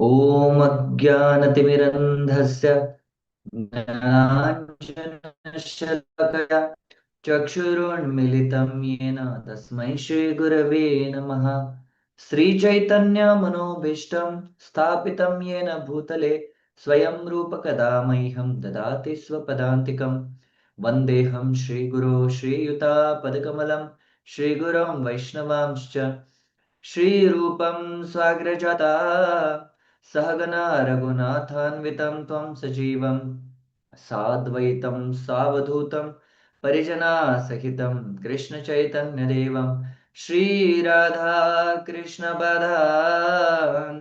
ॐ अज्ञानतिमिरन्धस्य ज्ञानाञ्जनशलाकया चक्षुरुन्मिलितं येन तस्मै श्रीगुरवे नमः। श्रीचैतन्यमनोभीष्टं स्थापितं येन भूतले स्वयं रूपकदा मह्यं ददाति स्वपदान्तिकं। वन्देऽहं श्रीगुरो श्रीयुतापदकमलं श्रीगुरुं वैष्णवांश्च श्रीरूपं स्वाग्रजाता सहगना रघुनाथान्वितं त्वं सजीवं साद्वैतं सावधूतं परिजनासहितं कृष्णचैतन्यदेवं श्रीराधा कृष्णपदान्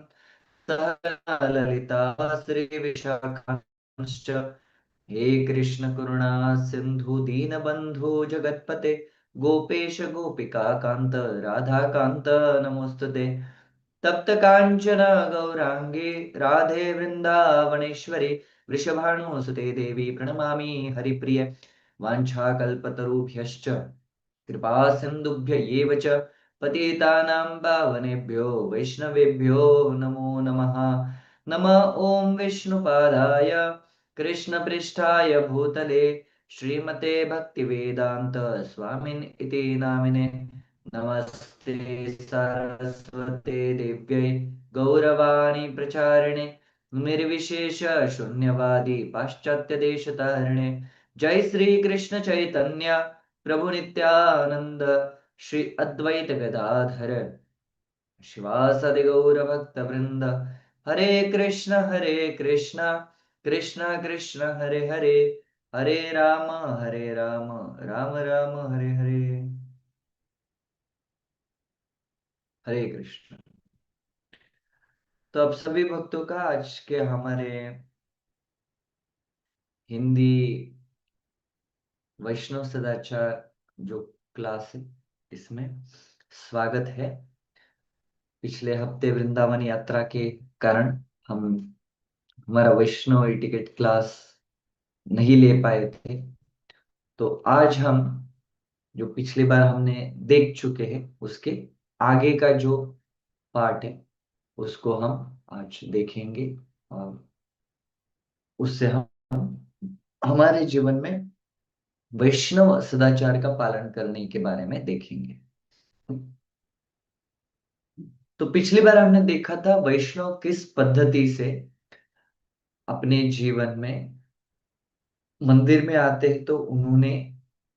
सहगना ललिता श्रीविशाखांश्च। हे कृष्ण करुणा सिंधु दीनबंधु जगतपते गोपेश गोपिका कांत राधा कांत नमोस्तुते। तप्त कांचन गौरांगे राधे वृंदावनेश्वरी वृषभानुसुते देवी प्रणमामि हरिप्रिय। वाञ्छाकल्पतरुभ्यश्च कृपा सिन्धुभ्य एव च पतितानां पावनेभ्यो वैष्णवेभ्यो नमो नमः। नमः ॐ विष्णुपादाय कृष्णपृष्ठाय भूतले श्रीमते भक्तिवेदान्त स्वामिन् इति नामिने। नमस्ते सरस्वते देव्यै गौरवाणी प्रचारिणे निर्विशेष शून्यवादी पाश्चात्य देशतारिणे। जय श्री कृष्ण चैतन्य प्रभु नित्यानंद श्री अद्वैत गदाधर शिवासदि गौर भक्त वृंद। हरे कृष्ण कृष्ण कृष्ण हरे हरे हरे राम राम राम हरे हरे। हरे कृष्ण। तो अब सभी भक्तों का आज के हमारे हिंदी वैष्णव सदाचार जो क्लास है इसमें स्वागत है। पिछले हफ्ते वृंदावन यात्रा के कारण हम हमारा वैष्णव टिकट क्लास नहीं ले पाए थे। तो आज हम जो पिछली बार हमने देख चुके हैं उसके आगे का जो पार्ट है उसको हम आज देखेंगे और उससे हम हमारे जीवन में वैष्णव सदाचार का पालन करने के बारे में देखेंगे। तो पिछली बार हमने देखा था वैष्णव किस पद्धति से अपने जीवन में मंदिर में आते हैं तो उन्होंने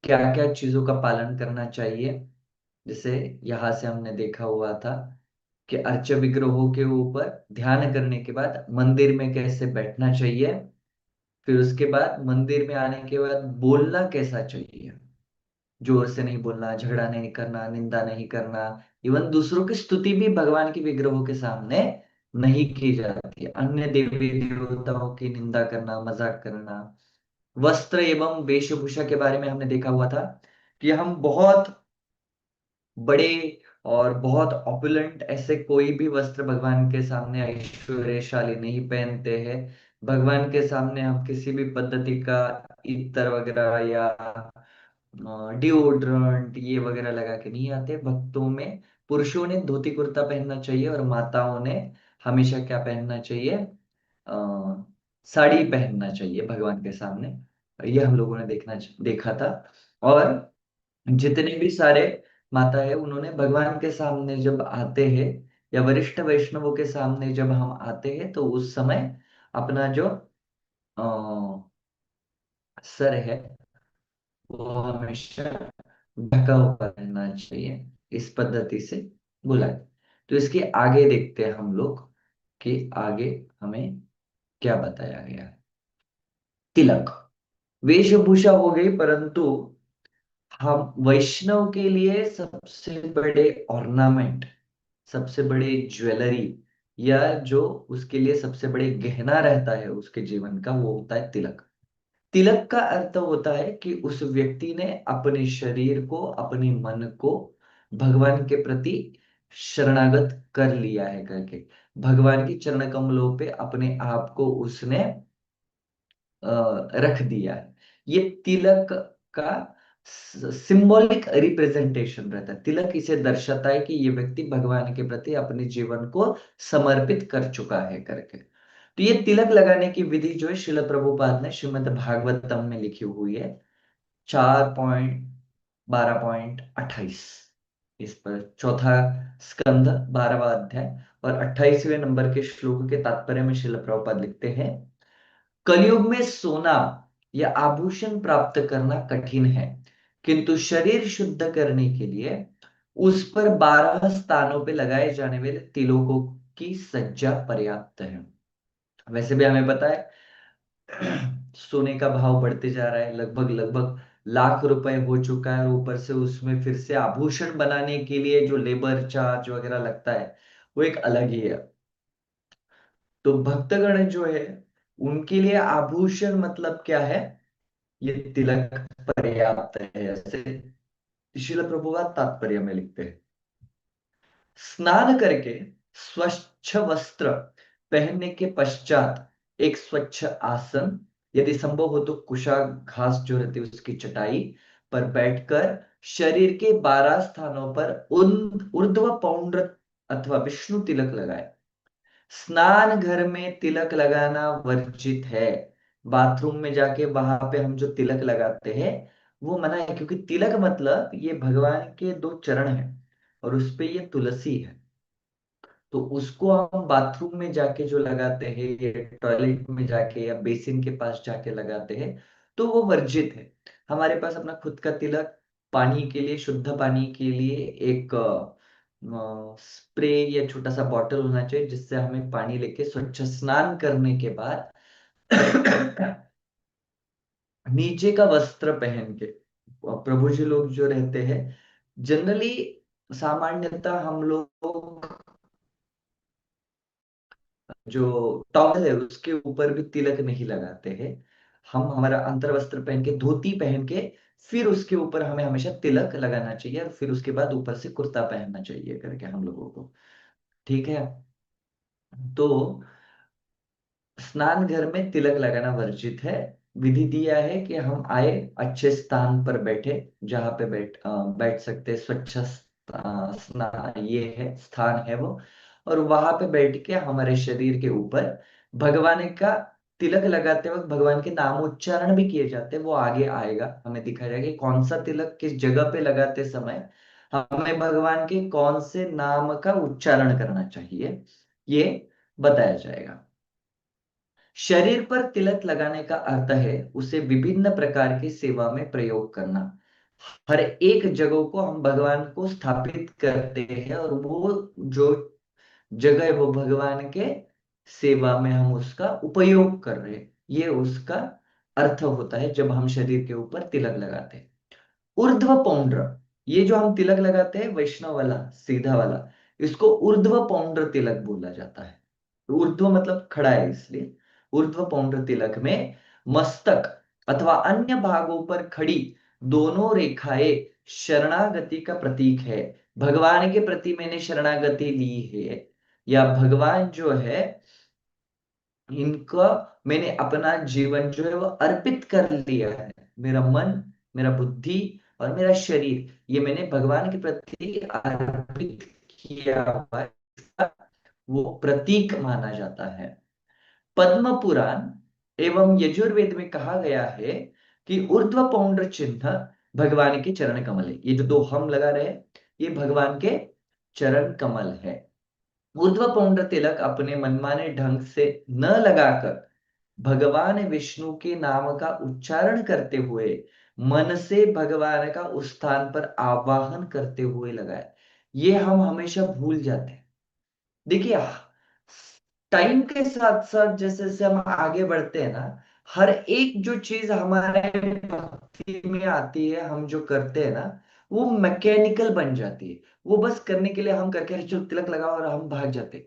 क्या क्या चीजों का पालन करना चाहिए। जैसे यहाँ से हमने देखा हुआ था कि अर्च विग्रहों के ऊपर ध्यान करने के बाद मंदिर में कैसे बैठना चाहिए। फिर उसके बाद मंदिर में आने के बाद बोलना कैसा चाहिए। जोर से नहीं बोलना, झगड़ा नहीं करना, निंदा नहीं करना। इवन दूसरों की स्तुति भी भगवान की विग्रहों के सामने नहीं की जाती। अन्य देवी देवताओं की निंदा करना, मजाक करना। वस्त्र एवं वेशभूषा के बारे में हमने देखा हुआ था कि हम बहुत बड़े और बहुत ऑपुलेंट ऐसे कोई भी वस्त्र भगवान के सामने ऐश्वर्यशाली नहीं पहनते हैं। भगवान के सामने हम किसी भी पद्धति का इत्र वगैरह या डिओड्रेंट ये वगैरह लगा के नहीं आते। भक्तों में पुरुषों ने धोती कुर्ता पहनना चाहिए और माताओं ने हमेशा क्या पहनना चाहिए, साड़ी पहनना चाहिए भगवान के सामने। ये हम लोगों ने देखा था। और जितने भी सारे माता है उन्होंने भगवान के सामने जब आते हैं या वरिष्ठ वैष्णवों के सामने जब हम आते हैं तो उस समय अपना जो सर है वो हमेशा ढका हुआ रहना चाहिए। इस पद्धति से बुलाए। तो इसके आगे देखते हैं हम लोग कि आगे हमें क्या बताया गया है। तिलक वेशभूषा हो गई, परंतु हम वैष्णव के लिए सबसे बड़े ऑर्नामेंट, सबसे बड़े ज्वेलरी या जो उसके लिए सबसे बड़े गहना रहता है उसके जीवन का वो होता है तिलक। तिलक का अर्थ होता है कि उस व्यक्ति ने अपने शरीर को, अपने मन को भगवान के प्रति शरणागत कर लिया है करके, भगवान की चरण कमलों पे अपने आप को उसने रख दिया है। ये तिलक का सिंबॉलिक रिप्रेजेंटेशन रहता है। तिलक इसे दर्शाता है कि ये व्यक्ति भगवान के प्रति अपने जीवन को समर्पित कर चुका है करके। तो ये तिलक लगाने की विधि जो है श्रील प्रभुपाद ने श्रीमद् भागवतम में लिखी हुई है, 4.12.28। इस पर चौथा स्कंद 12वां अध्याय और 28वें नंबर के श्लोक के तात्पर्य में श्रील प्रभुपाद लिखते हैं, कलयुग में सोना या आभूषण प्राप्त करना कठिन है, किंतु शरीर शुद्ध करने के लिए उस पर 12 स्थानों पे लगाए जाने वाले तिलकों की सज्जा पर्याप्त है। वैसे भी हमें पता है सोने का भाव बढ़ते जा रहा है, लगभग लगभग लाख रुपए हो चुका है, और ऊपर से उसमें फिर से आभूषण बनाने के लिए जो लेबर चार्ज वगैरह लगता है वो एक अलग ही है। तो भक्तगण जो है उनके लिए आभूषण मतलब क्या है, ये तिलक पर्याप्त है, ऐसे श्रील प्रभुपाद तात्पर्य में लिखते हैं। स्नान करके स्वच्छ वस्त्र पहनने के पश्चात एक स्वच्छ आसन, यदि संभव हो तो कुशा घास जो रहती है उसकी चटाई पर बैठकर शरीर के 12 स्थानों पर ऊर्ध्व पौंड्र अथवा विष्णु तिलक लगाए। स्नान घर में तिलक लगाना वर्जित है। बाथरूम में जाके वहां पे हम जो तिलक लगाते हैं वो मना है, क्योंकि तिलक मतलब ये भगवान के दो चरण हैं और उस पे ये तुलसी है। तो उसको हम बाथरूम में जाके जो लगाते हैं या टॉयलेट में जाके या बेसिन के पास जाके लगाते हैं तो वो वर्जित है। हमारे पास अपना खुद का तिलक, पानी के लिए, शुद्ध पानी के लिए एक स्प्रे या छोटा सा बॉटल होना चाहिए, जिससे हमें पानी लेके स्वच्छ स्नान करने के बाद नीचे का वस्त्र पहन के, प्रभु जी लोग जो रहते हैं जनरली, सामान्यतः हम लोग जो टॉवल है उसके ऊपर भी तिलक नहीं लगाते हैं। हम हमारा अंतर वस्त्र पहन के, धोती पहन के, फिर उसके ऊपर हमें हमेशा तिलक लगाना चाहिए, और फिर उसके बाद ऊपर से कुर्ता पहनना चाहिए करके हम लोगों को। ठीक है। तो स्नान घर में तिलक लगाना वर्जित है। विधि दिया है कि हम आए, अच्छे स्थान पर बैठे, जहां पे बैठ सकते, स्वच्छ ये है स्थान है वो, और वहां पे बैठ के हमारे शरीर के ऊपर भगवान का तिलक लगाते वक्त भगवान के नाम उच्चारण भी किए जाते हैं। वो आगे आएगा, हमें दिखाया जाएगा कि कौन सा तिलक किस जगह पे लगाते समय हमें भगवान के कौन से नाम का उच्चारण करना चाहिए, ये बताया जाएगा। शरीर पर तिलक लगाने का अर्थ है उसे विभिन्न प्रकार की सेवा में प्रयोग करना। हर एक जगह को हम भगवान को स्थापित करते हैं, और वो जो जगह है वो भगवान के सेवा में हम उसका उपयोग कर रहे हैं, ये उसका अर्थ होता है जब हम शरीर के ऊपर तिलक लगाते हैं। ऊर्ध्व पौंड्र, ये जो हम तिलक लगाते हैं वैष्णव वाला सीधा वाला, इसको ऊर्ध्व पौंड्र तिलक बोला जाता है। ऊर्ध्व मतलब खड़ा है इसलिए। ऊर्ध्व पौंड्र तिलक में मस्तक अथवा अन्य भागों पर खड़ी दोनों रेखाएं शरणागति का प्रतीक है। भगवान के प्रति मैंने शरणागति ली है, या भगवान जो है इनका मैंने अपना जीवन जो है वो अर्पित कर लिया है। मेरा मन, मेरा बुद्धि और मेरा शरीर, ये मैंने भगवान के प्रति अर्पित किया हुआ है, इसका वो प्रतीक माना जाता है। पद्म पुराण एवं यजुर्वेद में कहा गया है कि ऊर्ध्व पौंड्र चिन्ह भगवान के चरण कमल है। ये जो दो हम लगा रहे हैं ये भगवान के चरण कमल है। ऊर्ध्व पौंड्र तिलक अपने मनमाने ढंग से न लगाकर भगवान विष्णु के नाम का उच्चारण करते हुए मन से भगवान का उस स्थान पर आवाहन करते हुए लगाए। ये हम हमेशा भूल जाते हैं। देखिए, टाइम के साथ साथ जैसे जैसे हम आगे बढ़ते हैं ना, हर एक जो चीज हमारे भक्ति में आती है, हम जो करते हैं ना, वो मैकेनिकल बन जाती है। वो बस करने के लिए हम करके, "अरे चलो तिलक लगाओ", और हम भाग जाते हैं।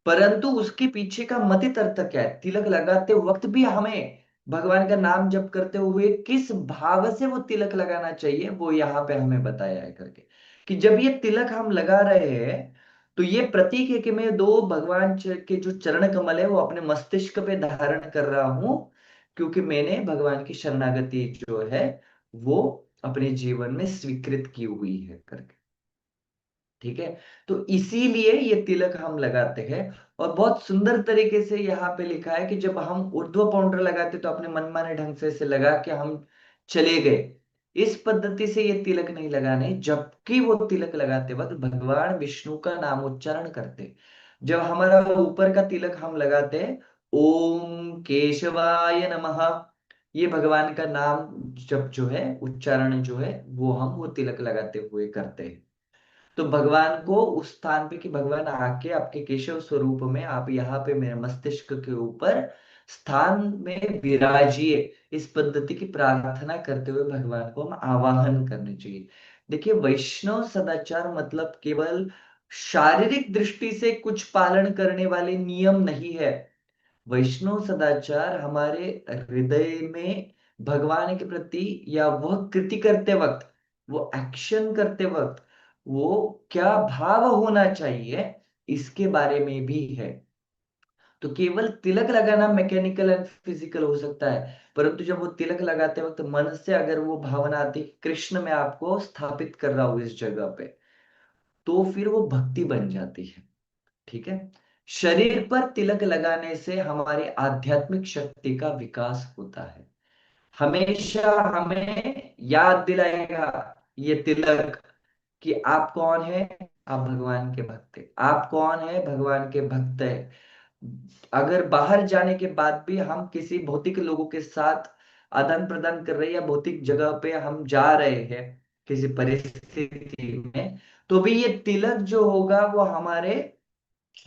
परंतु उसके पीछे का मतित अर्थ क्या है, तिलक लगाते वक्त भी हमें भगवान का नाम जप करते हुए किस भाव से वो तिलक लगाना चाहिए, वो यहाँ पे हमें बताया है करके, कि जब ये तिलक हम लगा रहे हैं तो ये प्रतीक है कि मैं दो भगवान के जो चरण कमल है वो अपने मस्तिष्क पे धारण कर रहा हूं, क्योंकि मैंने भगवान की शरणागति जो है वो अपने जीवन में स्वीकृत की हुई है करके। ठीक है। तो इसीलिए ये तिलक हम लगाते हैं। और बहुत सुंदर तरीके से यहाँ पे लिखा है कि जब हम ऊर्ध्व पाउंडर लगाते तो अपने मनमाने ढंग से इसे लगा के हम चले गए। इस पद्धति से ये तिलक नहीं लगाने, जबकि वो तिलक लगाते वक्त भगवान विष्णु का नाम उच्चारण करते। जब हमारा ऊपर का तिलक हम लगाते हैं, ओम केशवाय नमः, ये भगवान का नाम जब जो है उच्चारण जो है वो हम वो तिलक लगाते हुए करते हैं। तो भगवान को उस स्थान पे कि भगवान आके आपके केशव स्वरूप में आप यहाँ पे मेरे मस्तिष्क के ऊपर स्थान में विराजिए, इस पद्धति की प्रार्थना करते हुए भगवान को हम आवाहन करने चाहिए। देखिए, वैष्णव सदाचार मतलब केवल शारीरिक दृष्टि से कुछ पालन करने वाले नियम नहीं है। वैष्णव सदाचार हमारे हृदय में भगवान के प्रति या वह कृति करते वक्त, वो एक्शन करते वक्त वो क्या भाव होना चाहिए, इसके बारे में भी है। तो केवल तिलक लगाना मैकेनिकल एंड फिजिकल हो सकता है, परंतु जब वो तिलक लगाते वक्त मन से अगर वो भावना आती है, कृष्ण मैं आपको स्थापित कर रहा हूं इस जगह पे, तो फिर वो भक्ति बन जाती है। ठीक है। शरीर पर तिलक लगाने से हमारी आध्यात्मिक शक्ति का विकास होता है। हमेशा हमें याद दिलाएगा ये तिलक कि आप कौन है। आप भगवान के भक्त हैं। आप कौन है? भगवान के भक्त है। अगर बाहर जाने के बाद भी हम किसी भौतिक लोगों के साथ आदान प्रदान कर रहे हैं, या भौतिक जगह पे हम जा रहे हैं किसी परिस्थिति में, तो भी ये तिलक जो होगा वो हमारे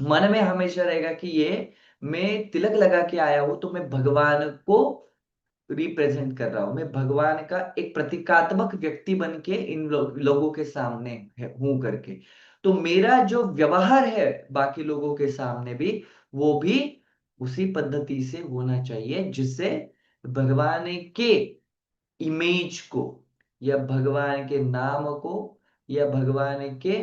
मन में हमेशा रहेगा कि ये मैं तिलक लगा के आया हूं, तो मैं भगवान को रिप्रेजेंट कर रहा हूं, मैं भगवान का एक प्रतीकात्मक व्यक्ति बन के इन लोगों के सामने हूं करके। तो मेरा जो व्यवहार है बाकी लोगों के सामने भी, वो भी उसी पद्धति से होना चाहिए, जिससे भगवान के इमेज को, या भगवान के नाम को, या भगवान के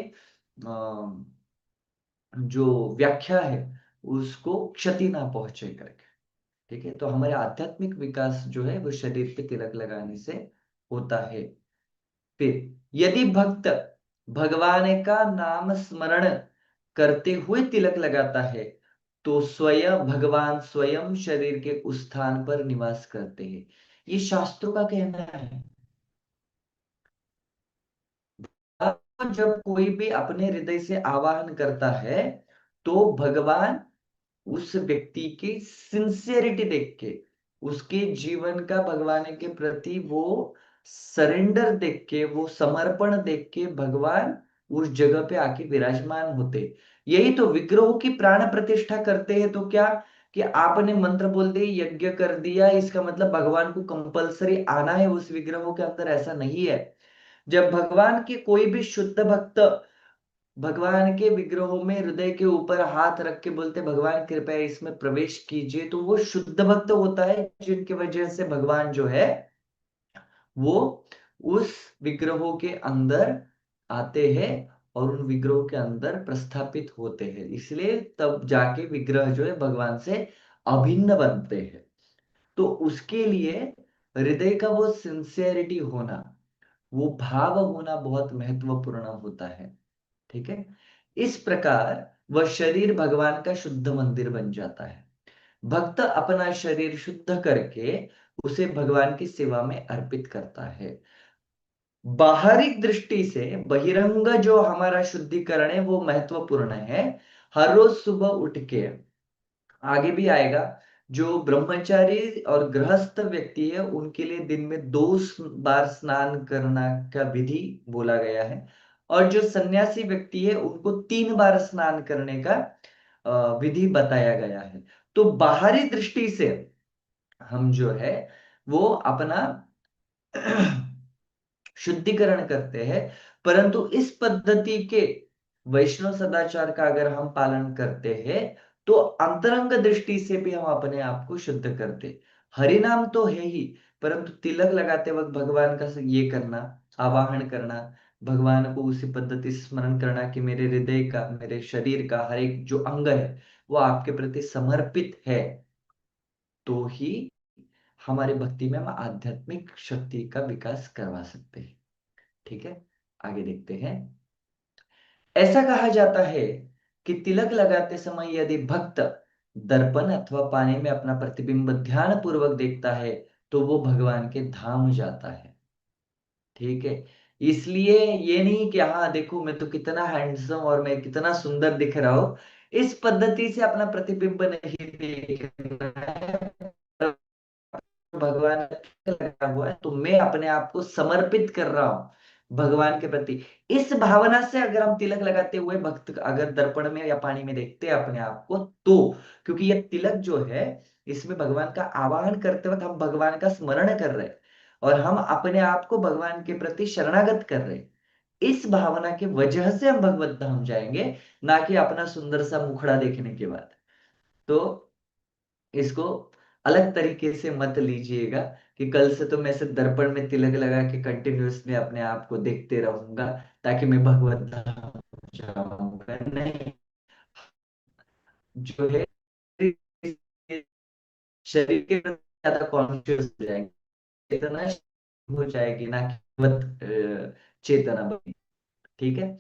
जो व्याख्या है उसको क्षति ना पहुंचे करके। ठीक है। तो हमारे आध्यात्मिक विकास जो है वो शरीर पे तिलक लगाने से होता है। फिर यदि भक्त भगवान का नाम स्मरण करते हुए तिलक लगाता है, तो स्वयं भगवान स्वयं शरीर के उस स्थान पर निवास करते हैं। ये शास्त्रों का कहना है। अब जब कोई भी अपने हृदय से आवाहन करता है, तो भगवान उस व्यक्ति की सिंसियरिटी देख के, उसके जीवन का भगवान के प्रति वो सरेंडर देख के, वो समर्पण देख के भगवान उस जगह पे आके विराजमान होते। यही तो विग्रहों की प्राण प्रतिष्ठा करते हैं। तो क्या कि आपने मंत्र बोल दिए, यज्ञ कर दिया, इसका मतलब भगवान को कंपलसरी आना है उस विग्रहों के अंदर? ऐसा नहीं है। जब भगवान के कोई भी शुद्ध भक्त भगवान के विग्रहों में हृदय के ऊपर हाथ रख के बोलते भगवान कृपया इसमें प्रवेश कीजिए, तो वो शुद्ध भक्त होता है, जिनकी वजह से भगवान जो है वो उस विग्रहों के अंदर आते हैं और उन विग्रहों के अंदर प्रस्थापित होते हैं। इसलिए तब जाके विग्रह जो है भगवान से अभिन्न बनते हैं। तो उसके लिए हृदय का वो सिंसियरिटी होना, वो भाव होना बहुत महत्वपूर्ण होता है। ठीक है। इस प्रकार वह शरीर भगवान का शुद्ध मंदिर बन जाता है। भक्त अपना शरीर शुद्ध करके उसे भगवान की सेवा में अर्पित करता है। बाहरी दृष्टि से बहिरंग जो हमारा शुद्धिकरण है वो महत्वपूर्ण है। हर रोज सुबह उठ के, आगे भी आएगा, जो ब्रह्मचारी और गृहस्थ व्यक्ति है उनके लिए दिन में 2 बार स्नान करना का विधि बोला गया है। और जो सन्यासी व्यक्ति है उनको 3 बार स्नान करने का विधि बताया गया है। तो बाहरी दृष्टि से हम जो है वो अपना शुद्धिकरण करते हैं, परंतु इस पद्धति के वैष्णव सदाचार का अगर हम पालन करते हैं, तो अंतरंग दृष्टि से भी हम अपने आप को शुद्ध करते। हरि नाम तो है ही, परंतु तिलक लगाते वक्त भगवान का ये करना, आवाहन करना, भगवान को उसी पद्धति से स्मरण करना कि मेरे हृदय का, मेरे शरीर का हर एक जो अंग है वो आपके प्रति समर्पित है, तो ही हमारे भक्ति में हम आध्यात्मिक शक्ति का विकास करवा सकते हैं। ठीक है, आगे देखते हैं। ऐसा कहा जाता है कि तिलक लगाते समय यदि भक्त दर्पण अथवा पानी में अपना प्रतिबिंब ध्यान पूर्वक देखता है तो वो भगवान के धाम जाता है। ठीक है, इसलिए ये नहीं कि हाँ देखो मैं तो कितना हैंडसम और मैं कितना सुंदर दिख रहा हूं, इस पद्धति से अपना प्रतिबिंब नहीं देखना है। भगवान का लगा हुआ है तो मैं अपने आप को समर्पित कर रहा हूं भगवान के प्रति। इस भावना से अगर हम तिलक लगाते हुए भक्त अगर दर्पण में या पानी में देखते हैं अपने आप को, तो क्योंकि यह तिलक जो है इसमें भगवान का आवाहन करते वक्त हम भगवान का स्मरण कर रहे हैं और हम अपने आप को भगवान के प्रति शरणागत कर रहे हैं। इस भावना की वजह से हम भगवत धाम जाएंगे, ना कि अपना सुंदर सा मुखड़ा देखने के बाद। तो इसको अलग तरीके से मत लीजिएगा कि कल से तो मैं सिर्फ दर्पण में तिलक लगा के कंटिन्यूअसली अपने आप को देखते रहूंगा ताकि मैं भगवत धाम जाऊंगा। नहीं, जो है शरीर के प्रति ज्यादा कॉन्शियस हो जाएंगे, चेतना हो जाएगी, ना कि भगवत चेतना बनी। ठीक है,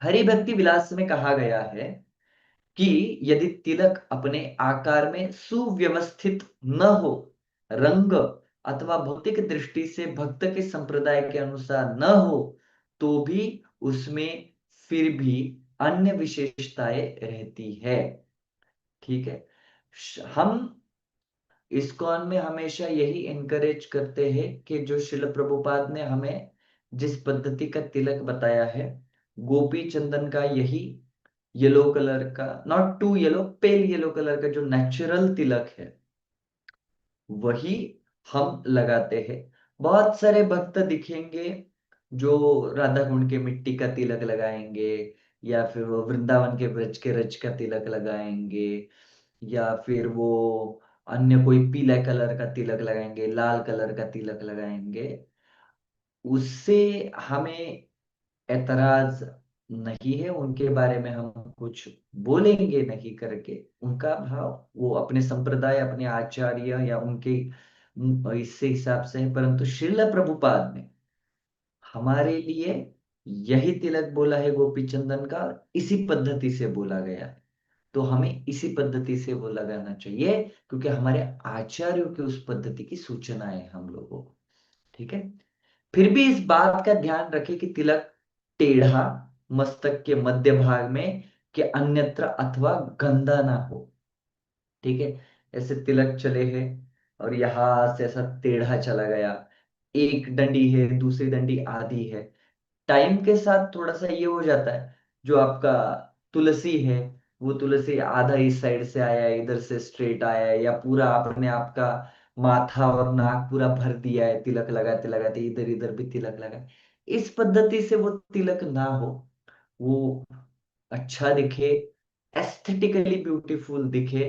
हरि भक्ति विलास में कहा गया है कि यदि तिलक अपने आकार में सुव्यवस्थित न हो, रंग अथवा भौतिक दृष्टि से भक्त के संप्रदाय के अनुसार न हो, तो भी उसमें फिर भी अन्य विशेषताएं रहती है। ठीक है, हम इस्कॉन में हमेशा यही इनकरेज करते हैं कि जो शिल प्रभुपाद ने हमें जिस पद्धति का तिलक बताया है, गोपी चंदन का यही येलो कलर का, not too yellow, pale yellow colour का जो नेचुरल तिलक है वही हम लगाते हैं। बहुत सारे भक्त दिखेंगे जो राधा कुंड के मिट्टी का तिलक लगाएंगे, या फिर वो वृंदावन के ब्रज के रज का तिलक लगाएंगे, या फिर वो अन्य कोई पीला कलर का तिलक लगाएंगे, लाल कलर का तिलक लगाएंगे। उससे हमें ऐतराज नहीं है, उनके बारे में हम कुछ बोलेंगे नहीं करके। उनका भाव वो अपने संप्रदाय, अपने आचार्य या उनके इससे हिसाब से है, परंतु श्रील प्रभुपाद ने हमारे लिए यही तिलक बोला है गोपी चंदन का, इसी पद्धति से बोला गया है। तो हमें इसी पद्धति से वो लगाना चाहिए क्योंकि हमारे आचार्यों की उस पद्धति की सूचना है हम लोगों को। ठीक है, फिर भी इस बात का ध्यान रखें कि तिलक टेढ़ा मस्तक के मध्य भाग में कि अन्यत्र अथवा गंदा ना हो। ठीक है, ऐसे तिलक चले हैं और यहां से ऐसा टेढ़ा चला गया, एक डंडी है दूसरी डंडी आधी है। टाइम के साथ थोड़ा सा ये हो जाता है, जो आपका तुलसी है वो तुलसी आधा इस साइड से आया है, इधर से स्ट्रेट आया है, या पूरा आपने आपका माथा और नाक पूरा भर दिया है तिलक लगाते लगाते, इधर इधर भी तिलक लगा है। इस पद्धति से वो तिलक ना हो, वो अच्छा दिखे, एस्थेटिकली ब्यूटीफुल दिखे।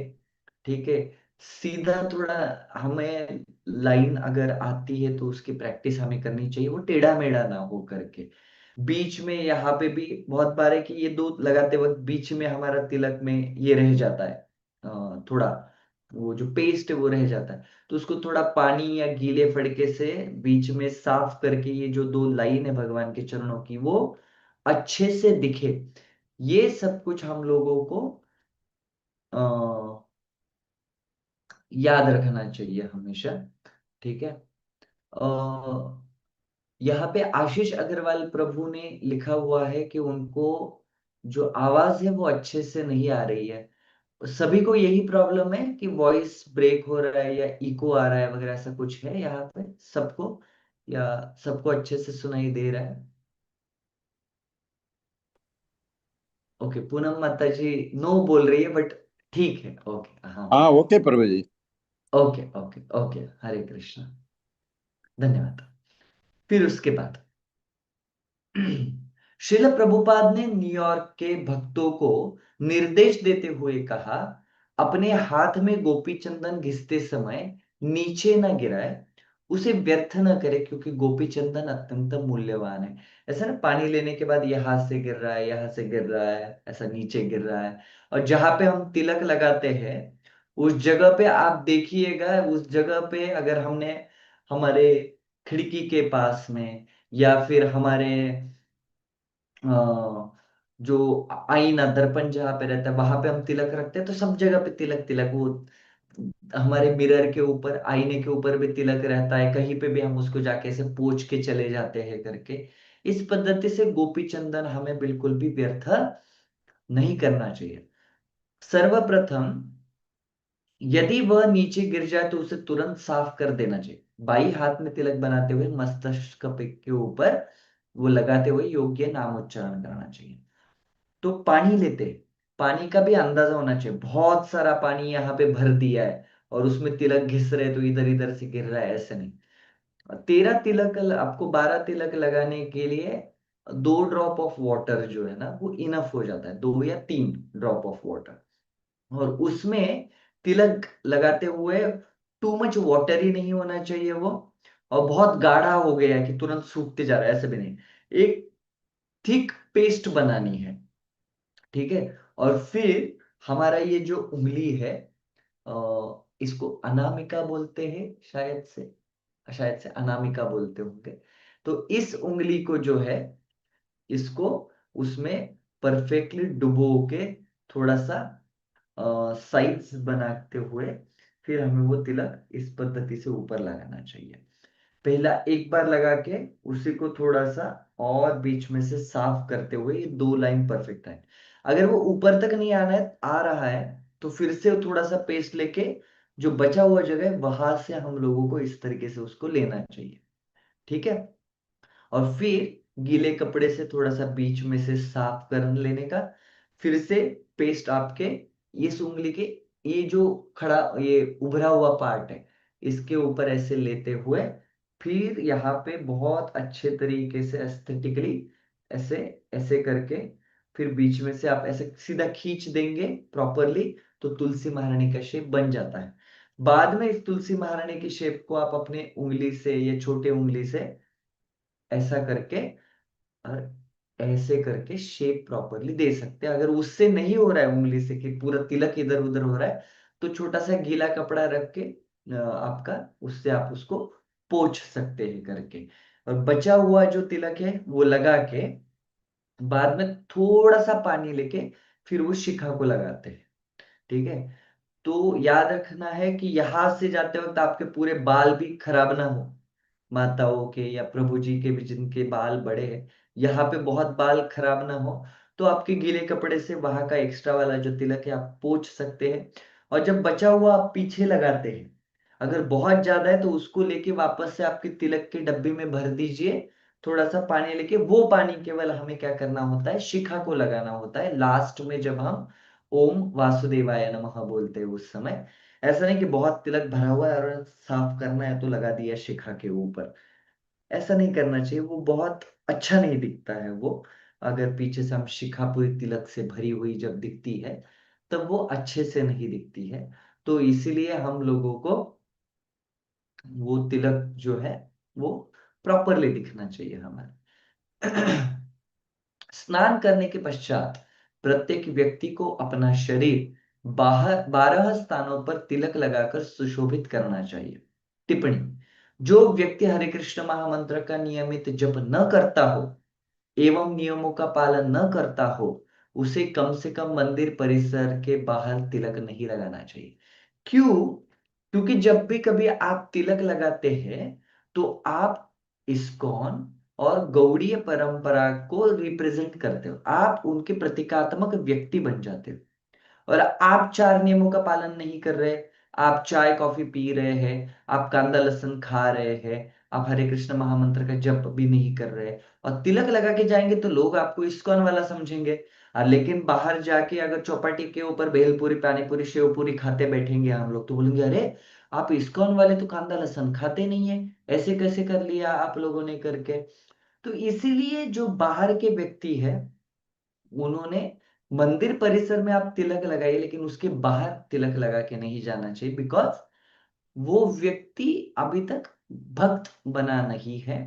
ठीक है, सीधा थोड़ा हमें लाइन अगर आती है तो उसकी प्रैक्टिस हमें करनी चाहिए, वो टेढ़ा मेढ़ा ना हो करके। बीच में यहाँ पे भी बहुत बार है कि ये दो लगाते वक्त बीच में हमारा तिलक में ये रह जाता है, थोड़ा वो जो पेस्ट है वो रह जाता है, तो उसको थोड़ा पानी या गीले फड़के से बीच में साफ करके ये जो दो लाइन है भगवान के चरणों की वो अच्छे से दिखे। ये सब कुछ हम लोगों को याद रखना चाहिए हमेशा। ठीक है, यहाँ पे आशीष अग्रवाल प्रभु ने लिखा हुआ है कि उनको जो आवाज है वो अच्छे से नहीं आ रही है। सभी को यही प्रॉब्लम है कि वॉइस ब्रेक हो रहा है या इको आ रहा है वगैरह, ऐसा कुछ है यहाँ पे सबको, या सबको अच्छे से सुनाई दे रहा है? ओके, पूनम माता जी नो बोल रही है, बट ठीक है, ओके, हाँ। हाँ, ओके प्रभु जी। ओके ओके ओके, हरे कृष्णा, धन्यवाद। फिर उसके बाद श्रील प्रभुपाद ने न्यूयॉर्क के भक्तों को निर्देश देते हुए कहा, अपने हाथ में गोपी चंदन घिसते समय नीचे न गिराए, उसे व्यर्थ न करे क्योंकि गोपी चंदन अत्यंत मूल्यवान है। ऐसा ना, पानी लेने के बाद ये हाथ से गिर रहा है, यहाँ से गिर रहा है, ऐसा नीचे गिर रहा है, और जहां पे हम तिलक लगाते हैं उस जगह पे आप देखिएगा, उस जगह पे अगर हमने हमारे खिड़की के पास में या फिर हमारे जो आईना दर्पण जहाँ पे रहता है वहां पे हम तिलक रखते हैं, तो सब जगह पे तिलक तिलक वो हमारे मिरर के ऊपर, आईने के ऊपर भी तिलक रहता है, कहीं पे भी हम उसको जाके ऐसे पोंछ के चले जाते हैं करके। इस पद्धति से गोपी चंदन हमें बिल्कुल भी व्यर्थ नहीं करना चाहिए। सर्वप्रथम यदि वह नीचे गिर जाए तो उसे तुरंत साफ कर देना चाहिए। बाई हाथ में तिलक बनाते हुए मस्तिष्क के ऊपर वो लगाते हुए योग्य नाम उच्चारण करना चाहिए। तो पानी लेते, पानी का भी अंदाजा होना चाहिए। बहुत सारा पानी यहाँ पे भर दिया है और उसमें तिलक घिस रहे तो इधर इधर से गिर रहा है, ऐसे नहीं। 13 तिलक आपको 12 तिलक लगाने के लिए 2 ड्रॉप ऑफ वाटर जो है ना वो इनफ हो जाता है, 2 या 3 ड्रॉप ऑफ वाटर। और उसमें तिलक लगाते हुए टू मच वाटर ही नहीं होना चाहिए वो, और बहुत गाढ़ा हो गया है कि तुरंत सूखते जा रहा है, ऐसे भी नहीं। एक थिक पेस्ट बनानी है, ठीक है। और फिर हमारा ये जो उंगली है, इसको अनामिका बोलते हैं शायद से, अनामिका बोलते होंगे। तो इस उंगली को जो है, इसको उसमें परफेक्टली डुबो के थोड़ा सा साइज बनाते हुए फिर हमें वो तिलक इस पद्धति से ऊपर लगाना चाहिए। पहला एक बार लगा के उसी को थोड़ा सा और बीच में से साफ करते हुए ये 2 लाइन परफेक्ट है। अगर वो ऊपर तक नहीं आना है, आ रहा है, तो फिर से थोड़ा सा पेस्ट लेके जो बचा हुआ जगह है वहां से हम लोगों को इस तरीके से उसको लेना चाहिए, ठीक है। और फिर गीले कपड़े से थोड़ा सा बीच में से साफ कर लेने का। फिर से पेस्ट आपके इस उंगली के ये जो खड़ा ये उभरा हुआ पार्ट है इसके ऊपर ऐसे लेते हुए फिर यहाँ पे बहुत अच्छे तरीके से एस्थेटिकली ऐसे ऐसे करके फिर बीच में से आप ऐसे सीधा खींच देंगे प्रॉपरली, तो तुलसी महारानी का शेप बन जाता है। बाद में इस तुलसी महारानी की शेप को आप अपने उंगली से या छोटे उंगली से ऐसा करके और ऐसे करके शेप प्रॉपरली दे सकते हैं। अगर उससे नहीं हो रहा है उंगली से कि पूरा तिलक इधर उधर हो रहा है, तो छोटा सा गीला कपड़ा रख के आपका उससे आप उसको पोंछ सकते हैं करके। और बचा हुआ जो तिलक है वो लगा के बाद में थोड़ा सा पानी लेके फिर वो शिखा को लगाते हैं, ठीक है। तो याद रखना है कि यहां से जाते वक्त आपके पूरे बाल भी खराब ना हो, माताओं के या प्रभु जी के भी जिनके बाल बड़े हैं, यहाँ पे बहुत बाल खराब ना हो, तो आपके गीले कपड़े से वहां का एक्स्ट्रा वाला जो तिलक है आप पोंछ सकते हैं। और जब बचा हुआ आप पीछे लगाते हैं, अगर बहुत ज्यादा है तो उसको लेके वापस से आपके तिलक के डब्बे में भर दीजिए, थोड़ा सा पानी लेके। वो पानी केवल हमें क्या करना होता है, शिखा को लगाना होता है लास्ट में जब हम ओम वासुदेवाय नमः बोलते हैं उस समय। ऐसा नहीं कि बहुत तिलक भरा हुआ है और साफ करना है तो लगा दिया शिखा के ऊपर, ऐसा नहीं करना चाहिए। वो बहुत अच्छा नहीं दिखता है वो। अगर पीछे से हम शिखा पूरी तिलक से भरी हुई जब दिखती है तब वो अच्छे से नहीं दिखती है। तो इसीलिए हम लोगों को वो तिलक जो है वो प्रॉपरली दिखना चाहिए हमें। स्नान करने के पश्चात प्रत्येक व्यक्ति को अपना शरीर बाहर 12 स्थानों पर तिलक लगाकर सुशोभित करना चाहिए। टिप्पणी: जो व्यक्ति हरे कृष्ण महामंत्र का नियमित जप न करता हो एवं नियमों का पालन न करता हो उसे कम से कम मंदिर परिसर के बाहर तिलक नहीं लगाना चाहिए। क्यों? क्योंकि जब भी कभी आप तिलक लगाते हैं तो आप इस्कॉन और गौड़ीय परंपरा को रिप्रेजेंट करते हो, आप उनके प्रतीकात्मक व्यक्ति बन जाते हो। और आप 4 नियमों का पालन नहीं कर रहे, आप चाय कॉफी पी रहे हैं, आप कांदा लहसुन खा रहे हैं, आप हरे कृष्ण महामंत्र का जप भी नहीं कर रहे और तिलक लगा के जाएंगे तो लोग आपको इस्कॉन वाला समझेंगे। लेकिन बाहर जाके अगर चौपाटी के ऊपर भेलपूरी पानीपुरी शेव पूरी खाते बैठेंगे हम लोग तो बोलेंगे अरे आप इस्कॉन वाले तो कांदा लहसुन खाते नहीं है, ऐसे कैसे कर लिया आप लोगों ने करके। तो इसीलिए जो बाहर के व्यक्ति है उन्होंने मंदिर परिसर में आप तिलक लगाइए लेकिन उसके बाहर तिलक लगा के नहीं जाना चाहिए, बिकॉज वो व्यक्ति अभी तक भक्त बना नहीं है।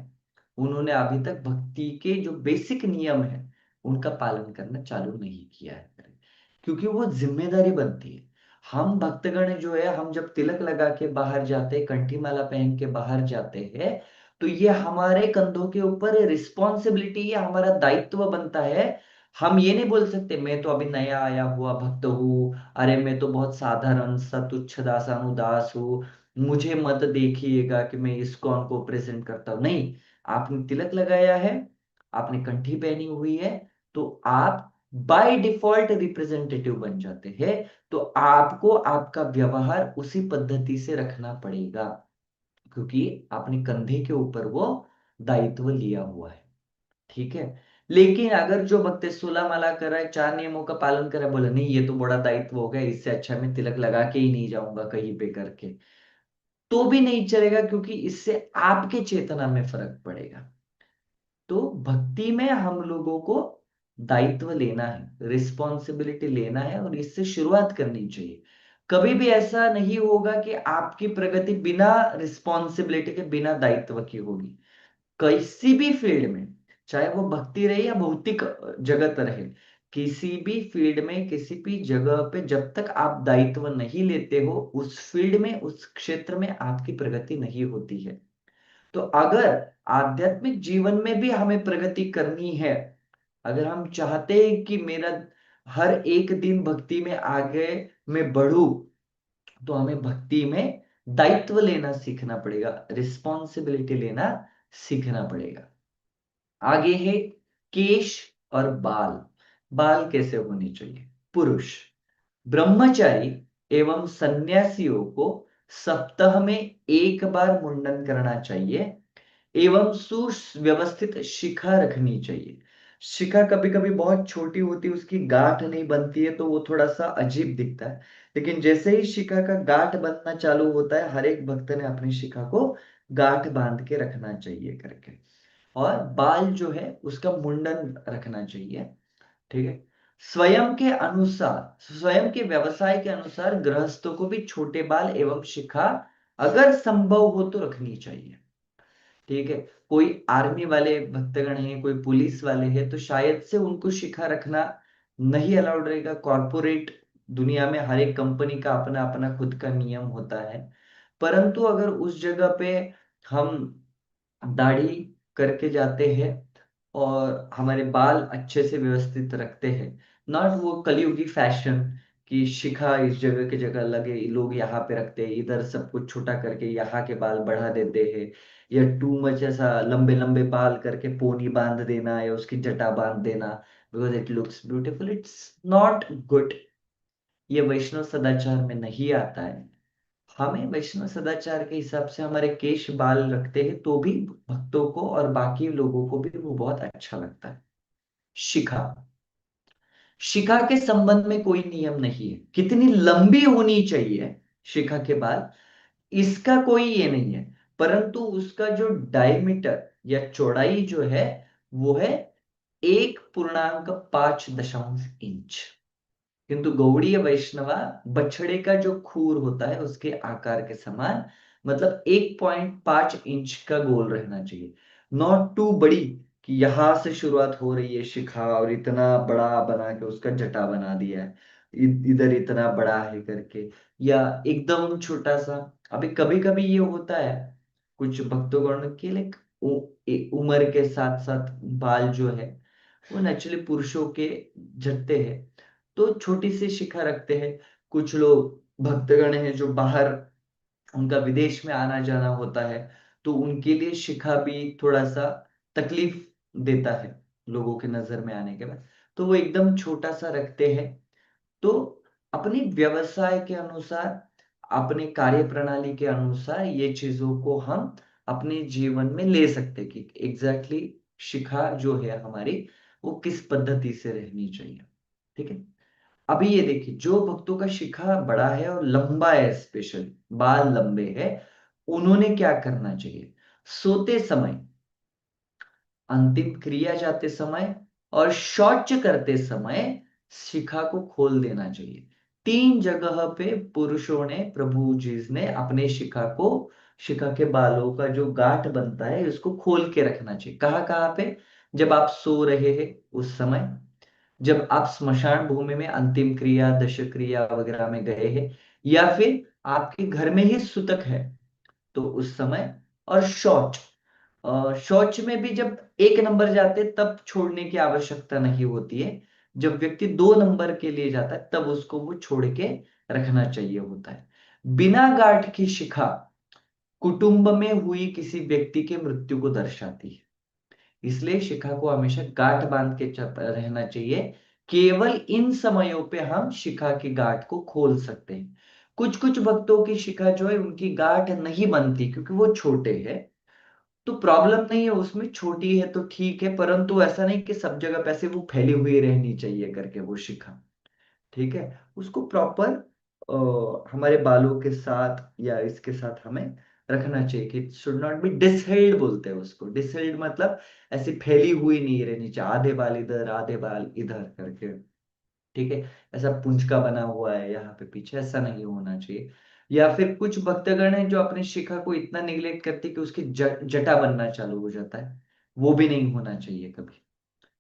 उन्होंने अभी तक भक्ति के जो बेसिक नियम है उनका पालन करना चालू नहीं किया है, क्योंकि वो जिम्मेदारी बनती है। हम भक्तगण जो है, हम जब तिलक लगा के बाहर जाते हैं, कंठी माला पहन के बाहर जाते हैं, तो ये हमारे कंधों के ऊपर रिस्पॉन्सिबिलिटी, ये हमारा दायित्व बनता है। हम ये नहीं बोल सकते मैं तो अभी नया आया हुआ भक्त हूँ, अरे मैं तो बहुत साधारण सा तुच्छ दासानुदास हूँ, मुझे मत देखिएगा कि मैं इस्कॉन को प्रेजेंट करता हूँ। नहीं, आपने तिलक लगाया है, आपने कंठी पहनी हुई है, तो आप बाय डिफॉल्ट रिप्रेजेंटेटिव बन जाते हैं। तो आपको आपका व्यवहार उसी पद्धति से रखना पड़ेगा, क्योंकि आपने कंधे के ऊपर वो दायित्व लिया हुआ है। ठीक है। लेकिन अगर जो भक्त 16 माला कर रहा है, 4 नियमों का पालन कर रहा है, बोला नहीं ये तो बड़ा दायित्व हो गया, इससे अच्छा मैं तिलक लगा के ही नहीं जाऊंगा कहीं पे करके, तो भी नहीं चलेगा, क्योंकि इससे आपके चेतना में फर्क पड़ेगा। तो भक्ति में हम लोगों को दायित्व लेना है, रिस्पॉन्सिबिलिटी लेना है, और इससे शुरुआत करनी चाहिए। कभी भी ऐसा नहीं होगा कि आपकी प्रगति बिना रिस्पॉन्सिबिलिटी के, बिना दायित्व की होगी। किसी भी फील्ड में, चाहे वो भक्ति रहे या भौतिक जगत रहे, किसी भी फील्ड में, किसी भी जगह पे जब तक आप दायित्व नहीं लेते हो, उस फील्ड में, उस क्षेत्र में आपकी प्रगति नहीं होती है। तो अगर आध्यात्मिक जीवन में भी हमें प्रगति करनी है, अगर हम चाहते हैं कि मेरा हर एक दिन भक्ति में आगे मैं बढ़ूं, तो हमें भक्ति में दायित्व लेना सीखना पड़ेगा, रिस्पॉन्सिबिलिटी लेना सीखना पड़ेगा। आगे है केश और बाल। बाल कैसे होने चाहिए? पुरुष ब्रह्मचारी एवं सन्यासियों को सप्ताह में एक बार मुंडन करना चाहिए, एवं सुव्यवस्थित शिखा रखनी चाहिए। शिखा कभी कभी बहुत छोटी होती है, उसकी गांठ नहीं बनती है, तो वो थोड़ा सा अजीब दिखता है। लेकिन जैसे ही शिखा का गांठ बनना चालू होता है, हर एक भक्त ने अपनी शिखा को गांठ बांध के रखना चाहिए करके। और बाल जो है उसका मुंडन रखना चाहिए। ठीक है। स्वयं के अनुसार, स्वयं के व्यवसाय के अनुसार गृहस्थों को भी छोटे बाल एवं शिखा अगर संभव हो तो रखनी चाहिए। ठीक है। कोई आर्मी वाले भक्तगण हैं, कोई पुलिस वाले हैं, तो शायद से उनको शिखा रखना नहीं अलाउड रहेगा। कॉर्पोरेट दुनिया में हर एक कंपनी का अपना अपना खुद का नियम होता है। परंतु अगर उस जगह पे हम दाढ़ी करके जाते हैं और हमारे बाल अच्छे से व्यवस्थित रखते हैं, नॉट वो कलयुगी फैशन कि शिखा इस जगह की जगह लगे, लोग यहाँ पे रखते हैं, इधर सब कुछ छोटा करके यहाँ के बाल बढ़ा देते हैं, या टू मच ऐसा लंबे लंबे बाल करके पोनी बांध देना या उसकी जटा बांध देना, because it looks beautiful, it's not good. ये वैष्णव सदाचार में नहीं आता है। हमें वैष्णव सदाचार के हिसाब से हमारे केश बाल रखते हैं, तो भी भक्तों को और बाकी लोगों को भी वो बहुत अच्छा लगता है। शिखा, शिखा के संबंध में कोई नियम नहीं है, कितनी लंबी होनी चाहिए शिखा के बाल, इसका कोई ये नहीं है। परंतु उसका जो डायमीटर या चौड़ाई जो है, वो है 1.5 इंच। किंतु गौड़ीय वैष्णवा बछड़े का जो खूर होता है उसके आकार के समान, मतलब 1.5 इंच का गोल रहना चाहिए। नॉट टू बड़ी कि यहां से शुरुआत हो रही है शिखा और इतना बड़ा बना के उसका जटा बना दिया है, इधर इतना बड़ा है करके, या एकदम छोटा सा। अभी कभी कभी ये होता है कुछ भक्तगण के, लाइक उम्र के साथ साथ बाल जो है वो नेचुरली पुरुषों के झड़ते हैं, तो छोटी सी शिखा रखते हैं। कुछ लोग भक्तगण हैं जो बाहर, उनका विदेश में आना जाना होता है, तो उनके लिए शिखा भी थोड़ा सा तकलीफ देता है लोगों के नजर में आने के बाद, तो वो एकदम छोटा सा रखते हैं। तो अपनी व्यवसाय के अनुसार, अपने कार्य प्रणाली के अनुसार ये चीजों को हम अपने जीवन में ले सकते हैं कि एग्जैक्टली शिखा जो है हमारी, वो किस पद्धति से रहनी चाहिए। ठीक है। अभी ये देखिए, जो भक्तों का शिखा बड़ा है और लंबा है, स्पेशल बाल लंबे हैं, उन्होंने क्या करना चाहिए? सोते समय, अंतिम क्रिया जाते समय और शौच करते समय शिखा को खोल देना चाहिए। 3 जगह पे पुरुषों ने, प्रभु जी ने अपने शिखा को, शिखा के बालों का जो गांठ बनता है उसको खोल के रखना चाहिए। कहाँ कहाँ पे? जब आप सो रहे हैं उस समय, जब आप स्मशान भूमि में अंतिम क्रिया, दश क्रिया वगैरह में गए हैं, या फिर आपके घर में ही सूतक है, तो उस समय। और शौच, शौच में भी जब 1 नंबर जाते तब छोड़ने की आवश्यकता नहीं होती है। जब व्यक्ति 2 नंबर के लिए जाता है तब उसको वो छोड़ के रखना चाहिए होता है। बिना गांठ की शिखा कुटुंब में हुई किसी व्यक्ति के मृत्यु को दर्शाती है। इसलिए शिखा को हमेशा गांठ बांध के रहना चाहिए। केवल इन समयों पे हम शिखा की गांठ को खोल सकते हैं। कुछ कुछ भक्तों की शिखा जो है उनकी गांठ नहीं बनती क्योंकि वो छोटे हैं, तो प्रॉब्लम नहीं है उसमें, छोटी है तो ठीक है, परंतु ऐसा नहीं कि सब जगह पैसे वो फैली हुई रहनी चाहिए करके वो शिखा। ठीक है, उसको प्रॉपर हमारे बालों के साथ या इसके साथ हमें रखना चाहिए कि शुड नॉट बी डिसहेल्ड, बोलते हैं उसको। डिसहेल्ड मतलब ऐसी फैली हुई नहीं रहनी चाहिए, आधे बाल इधर आधे बाल इधर करके। ठीक है, ऐसा पुंज का बना हुआ है यहाँ पे पीछे, ऐसा नहीं होना चाहिए। या फिर कुछ भक्तगण है जो अपनी शिखा को इतना निग्लेक्ट करते कि उसकी जटा बनना चालू हो जाता है, वो भी नहीं होना चाहिए कभी।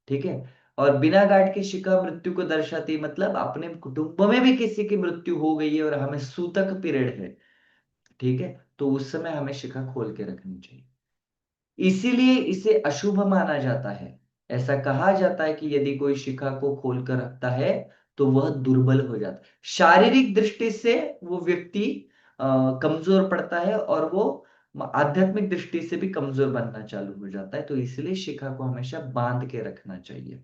ठीक है। और बिना गांठ की शिखा मृत्यु को दर्शाती, मतलब अपने कुटुंब में भी किसी की मृत्यु हो गई है और हमें सूतक पीरियड है, ठीक है, तो उस समय हमें शिखा खोल के रखनी चाहिए। इसीलिए इसे अशुभ माना जाता है। ऐसा कहा जाता है कि यदि कोई शिखा को खोल कर रखता है तो वह दुर्बल हो जाता है, शारीरिक दृष्टि से वो व्यक्ति कमजोर पड़ता है, और वो आध्यात्मिक दृष्टि से भी कमजोर बनना चालू हो जाता है। तो इसलिए शिखा को हमेशा बांध के रखना चाहिए।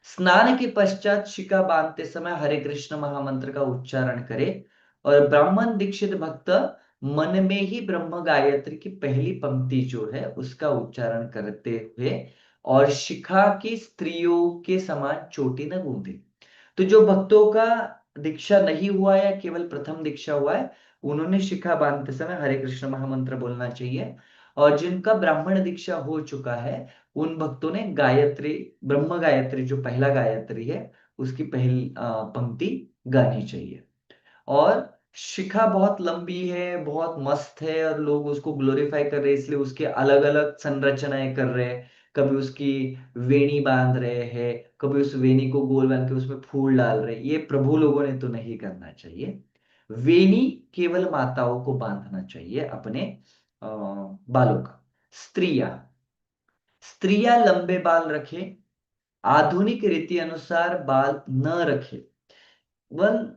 स्नान के पश्चात शिखा बांधते समय हरे कृष्ण महामंत्र का उच्चारण करे, और ब्राह्मण दीक्षित भक्त मन में ही ब्रह्म गायत्री की पहली पंक्ति जो है उसका उच्चारण करते हुए, और शिखा की स्त्रियों के समान चोटी न गूंथे। तो जो भक्तों का दीक्षा नहीं हुआ या केवल प्रथम दीक्षा हुआ है, उन्होंने शिखा बांधते समय हरे कृष्ण महामंत्र बोलना चाहिए। और जिनका ब्राह्मण दीक्षा हो चुका है, उन भक्तों ने गायत्री, ब्रह्म गायत्री जो पहला गायत्री है उसकी पहली पंक्ति गानी चाहिए। और शिखा बहुत लंबी है, बहुत मस्त है, और लोग उसको ग्लोरीफाई कर रहे हैं, इसलिए उसके अलग अलग संरचनाएं कर रहे हैं। कभी उसकी वेणी बांध रहे हैं, कभी उस वेणी को गोल बांध के उसमें फूल डाल रहे हैं। ये प्रभु लोगों ने तो नहीं करना चाहिए। वेणी केवल माताओं को बांधना चाहिए अपने बालों का। स्त्रियां स्त्रियां लंबे बाल रखें, आधुनिक रीति अनुसार बाल न रखें। वन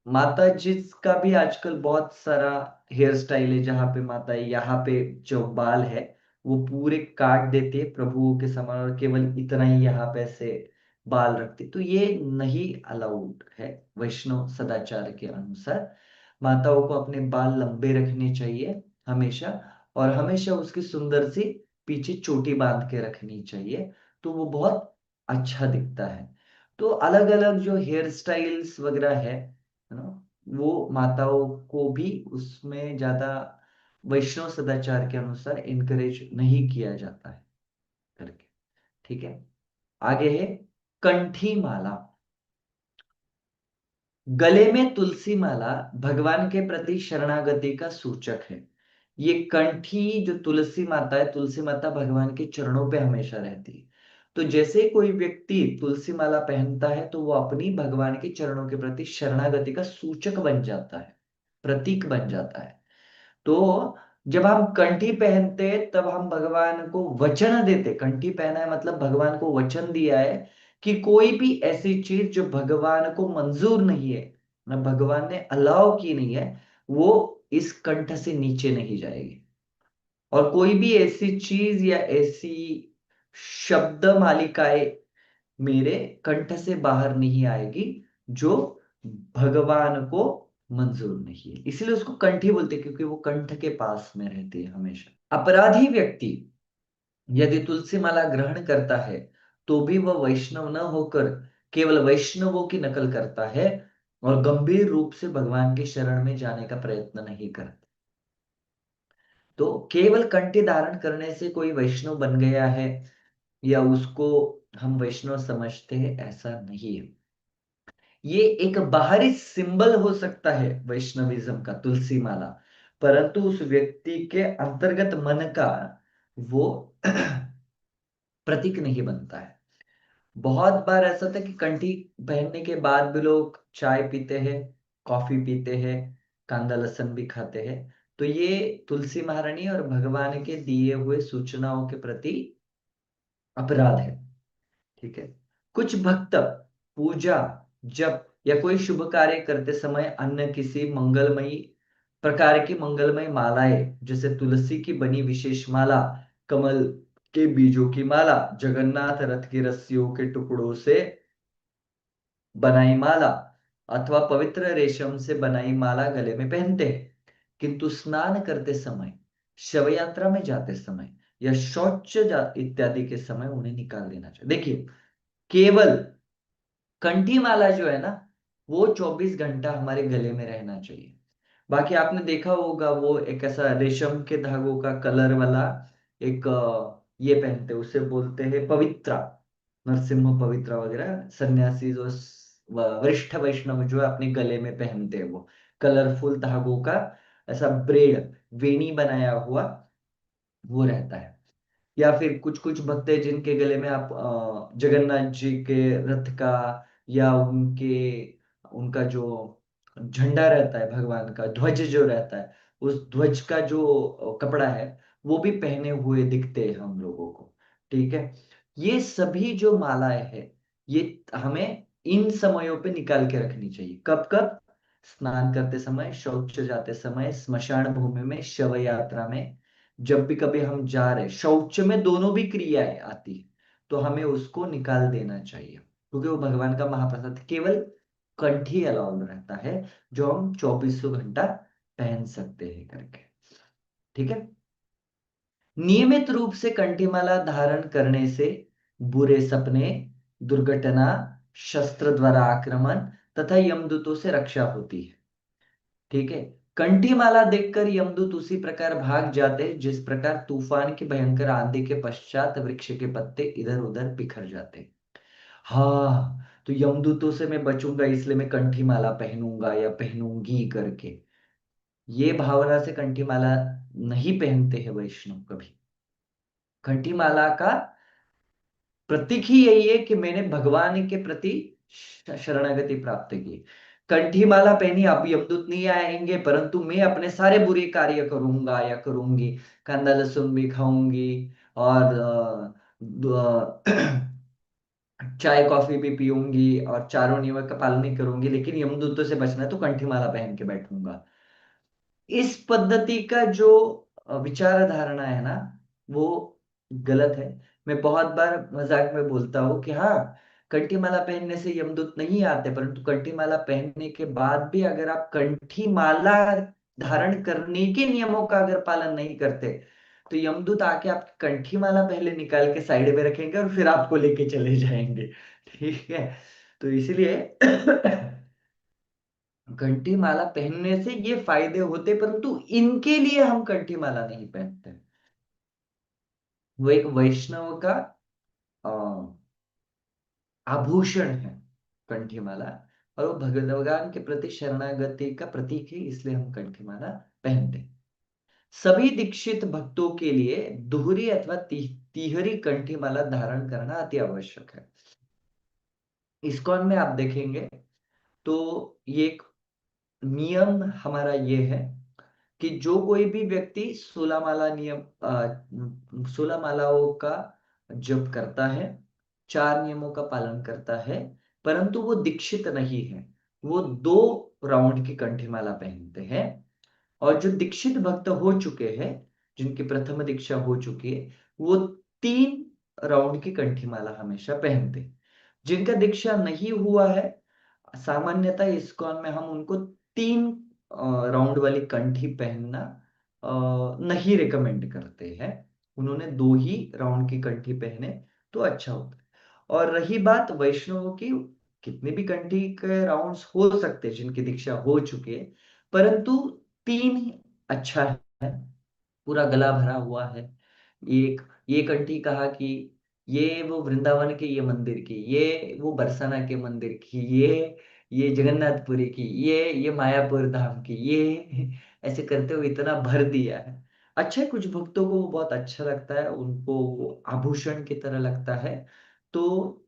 माता जी का भी आजकल बहुत सारा हेयर स्टाइल है, जहाँ पे माता यहाँ पे जो बाल है वो पूरे काट देती है प्रभुओं के समान, और केवल इतना ही यहाँ पे से बाल रखती, तो ये नहीं अलाउड है वैष्णव सदाचार के अनुसार। माताओं को अपने बाल लंबे रखने चाहिए हमेशा, और हमेशा उसकी सुंदर सी पीछे चोटी बांध के रखनी चाहिए, तो वो बहुत अच्छा दिखता है। तो अलग अलग जो हेयर स्टाइल्स वगैरह है ना, वो माताओं को भी उसमें ज्यादा वैष्णव सदाचार के अनुसार इनकरेज नहीं किया जाता है करके। ठीक है, आगे है कंठी माला। गले में तुलसी माला भगवान के प्रति शरणागति का सूचक है। ये कंठी जो तुलसी माता है, तुलसी माता भगवान के चरणों पे हमेशा रहती है। तो जैसे कोई व्यक्ति तुलसी माला पहनता है तो वो अपनी भगवान के चरणों के प्रति शरणागति का सूचक बन जाता है, प्रतीक बन जाता है। तो जब हम कंठी पहनते हैं तब हम भगवान को वचन देते, कंठी पहना है मतलब भगवान को वचन दिया है कि कोई भी ऐसी चीज जो भगवान को मंजूर नहीं है, ना भगवान ने अलाउ की नहीं है, वो इस कंठ से नीचे नहीं जाएगी। और कोई भी ऐसी चीज या ऐसी शब्द मालिकाएं मेरे कंठ से बाहर नहीं आएगी जो भगवान को मंजूर नहीं है। इसलिए उसको कंठी बोलते हैं, क्योंकि वो कंठ के पास में रहती है हमेशा। अपराधी व्यक्ति यदि तुलसी माला ग्रहण करता है तो भी वह वैष्णव न होकर केवल वैष्णवों की नकल करता है, और गंभीर रूप से भगवान के शरण में जाने का प्रयत्न नहीं करता। तो केवल कंठी धारण करने से कोई वैष्णव बन गया है या उसको हम वैष्णव समझते हैं, ऐसा नहीं है। ये एक बाहरी सिंबल हो सकता है वैष्णविज्म का, तुलसी माला, परंतु उस व्यक्ति के अंतर्गत मन का वो प्रतीक नहीं बनता है। बहुत बार ऐसा था कि कंठी पहनने के बाद भी लोग चाय पीते हैं, कॉफी पीते हैं, कांदा लहसुन भी खाते हैं। तो ये तुलसी महारानी और भगवान के दिए हुए सूचनाओं के प्रति अपराध है। ठीक है। कुछ भक्त पूजा, जप या कोई शुभ कार्य करते समय अन्य किसी मंगलमयी प्रकार की मंगलमय मालाएं, जैसे तुलसी की बनी विशेष माला, कमल के बीजों की माला, जगन्नाथ रथ की रस्सियों के टुकड़ों से बनाई माला अथवा पवित्र रेशम से बनाई माला गले में पहनते हैं। किंतु स्नान करते समय, शव यात्रा में जाते समय या इत्यादि के समय उन्हें निकाल देना चाहिए। देखिए, केवल कंठी माला जो है ना, वो 24 घंटा हमारे गले में रहना चाहिए। बाकी आपने देखा होगा, वो एक ऐसा रेशम के धागों का कलर वाला एक ये पहनते हैं, उसे बोलते हैं पवित्रा, नरसिम्हा पवित्रा वगैरह, सन्यासी जो वरिष्ठ वैष्णव जो है अपने गले में पहनते हैं, वो कलरफुल धागों का ऐसा ब्रेड, वेणी बनाया हुआ वो रहता है। या फिर कुछ कुछ भक्त हैं जिनके गले में आप जगन्नाथ जी के रथ का या उनके उनका जो झंडा रहता है, भगवान का ध्वज जो रहता है, उस ध्वज का जो कपड़ा है वो भी पहने हुए दिखते हैं हम लोगों को। ठीक है। ये सभी जो मालाएं हैं, ये हमें इन समयों पे निकाल के रखनी चाहिए। कब कब? स्नान करते समय, शौच जाते समय, स्मशान भूमि में, शव यात्रा में, जब भी कभी हम जा रहे, शौच में दोनों भी क्रियाएं आती है, तो हमें उसको निकाल देना चाहिए, क्योंकि वो भगवान का महाप्रसाद है। केवल कंठी अलाउड रहता है, जो हम 2400 घंटा पहन सकते हैं करके। ठीक है। नियमित रूप से कंठीमाला धारण करने से बुरे सपने, दुर्घटना, शस्त्र द्वारा आक्रमण तथा यमदूतों से रक्षा होती है। ठीक है। कंठी माला देखकर यमदूत उसी प्रकार भाग जाते हैं जिस प्रकार तूफान की भयंकर आंधी के पश्चात वृक्ष के पत्ते इधर उधर बिखर जाते हैं। हाँ, तो यमदूतों से मैं बचूंगा इसलिए मैं कंठी माला पहनूंगा या पहनूंगी करके, ये भावना से कंठी माला नहीं पहनते हैं वैष्णव कभी। कंठी माला का प्रतीक ही यही है कि मैंने भगवान के प्रति शरणागति प्राप्त की। कंठी माला पहनी, अब यमदूत नहीं आएंगे, परंतु मैं अपने सारे बुरे कार्य करूंगा या करूंगी, कांदा लहसुन भी खाऊंगी और चाय कॉफी भी पीऊंगी और चारों नियमों का पालन नहीं करूंगी, लेकिन यमदूतों से बचना है तो कंठी माला पहन के बैठूंगा। इस पद्धति का जो विचार धारणा है ना, वो गलत है। मैं बहुत बार मजाक में बोलता हूँ कि हाँ, कंठी माला पहनने से यमदूत नहीं आते, परंतु कंठी माला पहनने के बाद भी अगर आप कंठी माला धारण करने के नियमों का अगर पालन नहीं करते, तो यमदूत आके आपकी कंठी माला पहले निकाल के साइड में रखेंगे और फिर आपको लेके चले जाएंगे। ठीक है। तो इसीलिए कंठी माला पहनने से ये फायदे होते, परंतु इनके लिए हम कंठी माला नहीं पहनते। वो एक वैष्णव का अ, आभूषण है कंठी माला, और वो भगवान के प्रति शरणागति का प्रतीक है, इसलिए हम कंठी माला पहनते हैं। सभी दीक्षित भक्तों के लिए दोहरी अथवा तिहरी कंठी माला धारण करना अति आवश्यक है। इस्कॉन में आप देखेंगे तो ये एक नियम हमारा ये है कि जो कोई भी व्यक्ति 16 मालाओं का जप करता है, 4 नियमों का पालन करता है, परंतु वो दीक्षित नहीं है, वो 2 राउंड की कंठी माला पहनते हैं। और जो दीक्षित भक्त हो चुके हैं, जिनकी प्रथम दीक्षा हो चुकी है, वो 3 राउंड की कंठी माला हमेशा पहनते हैं। जिनका दीक्षा नहीं हुआ है, सामान्यतः इस्कॉन में हम उनको 3 राउंड वाली कंठी पहनना नहीं रिकमेंड करते हैं। उन्होंने 2 ही राउंड की कंठी पहने तो अच्छा होता है। और रही बात वैष्णवों की, कितने भी कंठी के राउंड्स हो सकते हैं जिनकी दीक्षा हो चुकी है, परंतु 3 ही अच्छा है। पूरा गला भरा हुआ है। एक ये कंठी कहा कि ये वो वृंदावन के ये मंदिर की, ये वो बरसाना के मंदिर की, ये जगन्नाथपुरी की, ये मायापुर धाम की, ये ऐसे करते हुए इतना भर दिया है। अच्छा है, कुछ भक्तों को वो बहुत अच्छा लगता है, उनको वो आभूषण की तरह लगता है। तो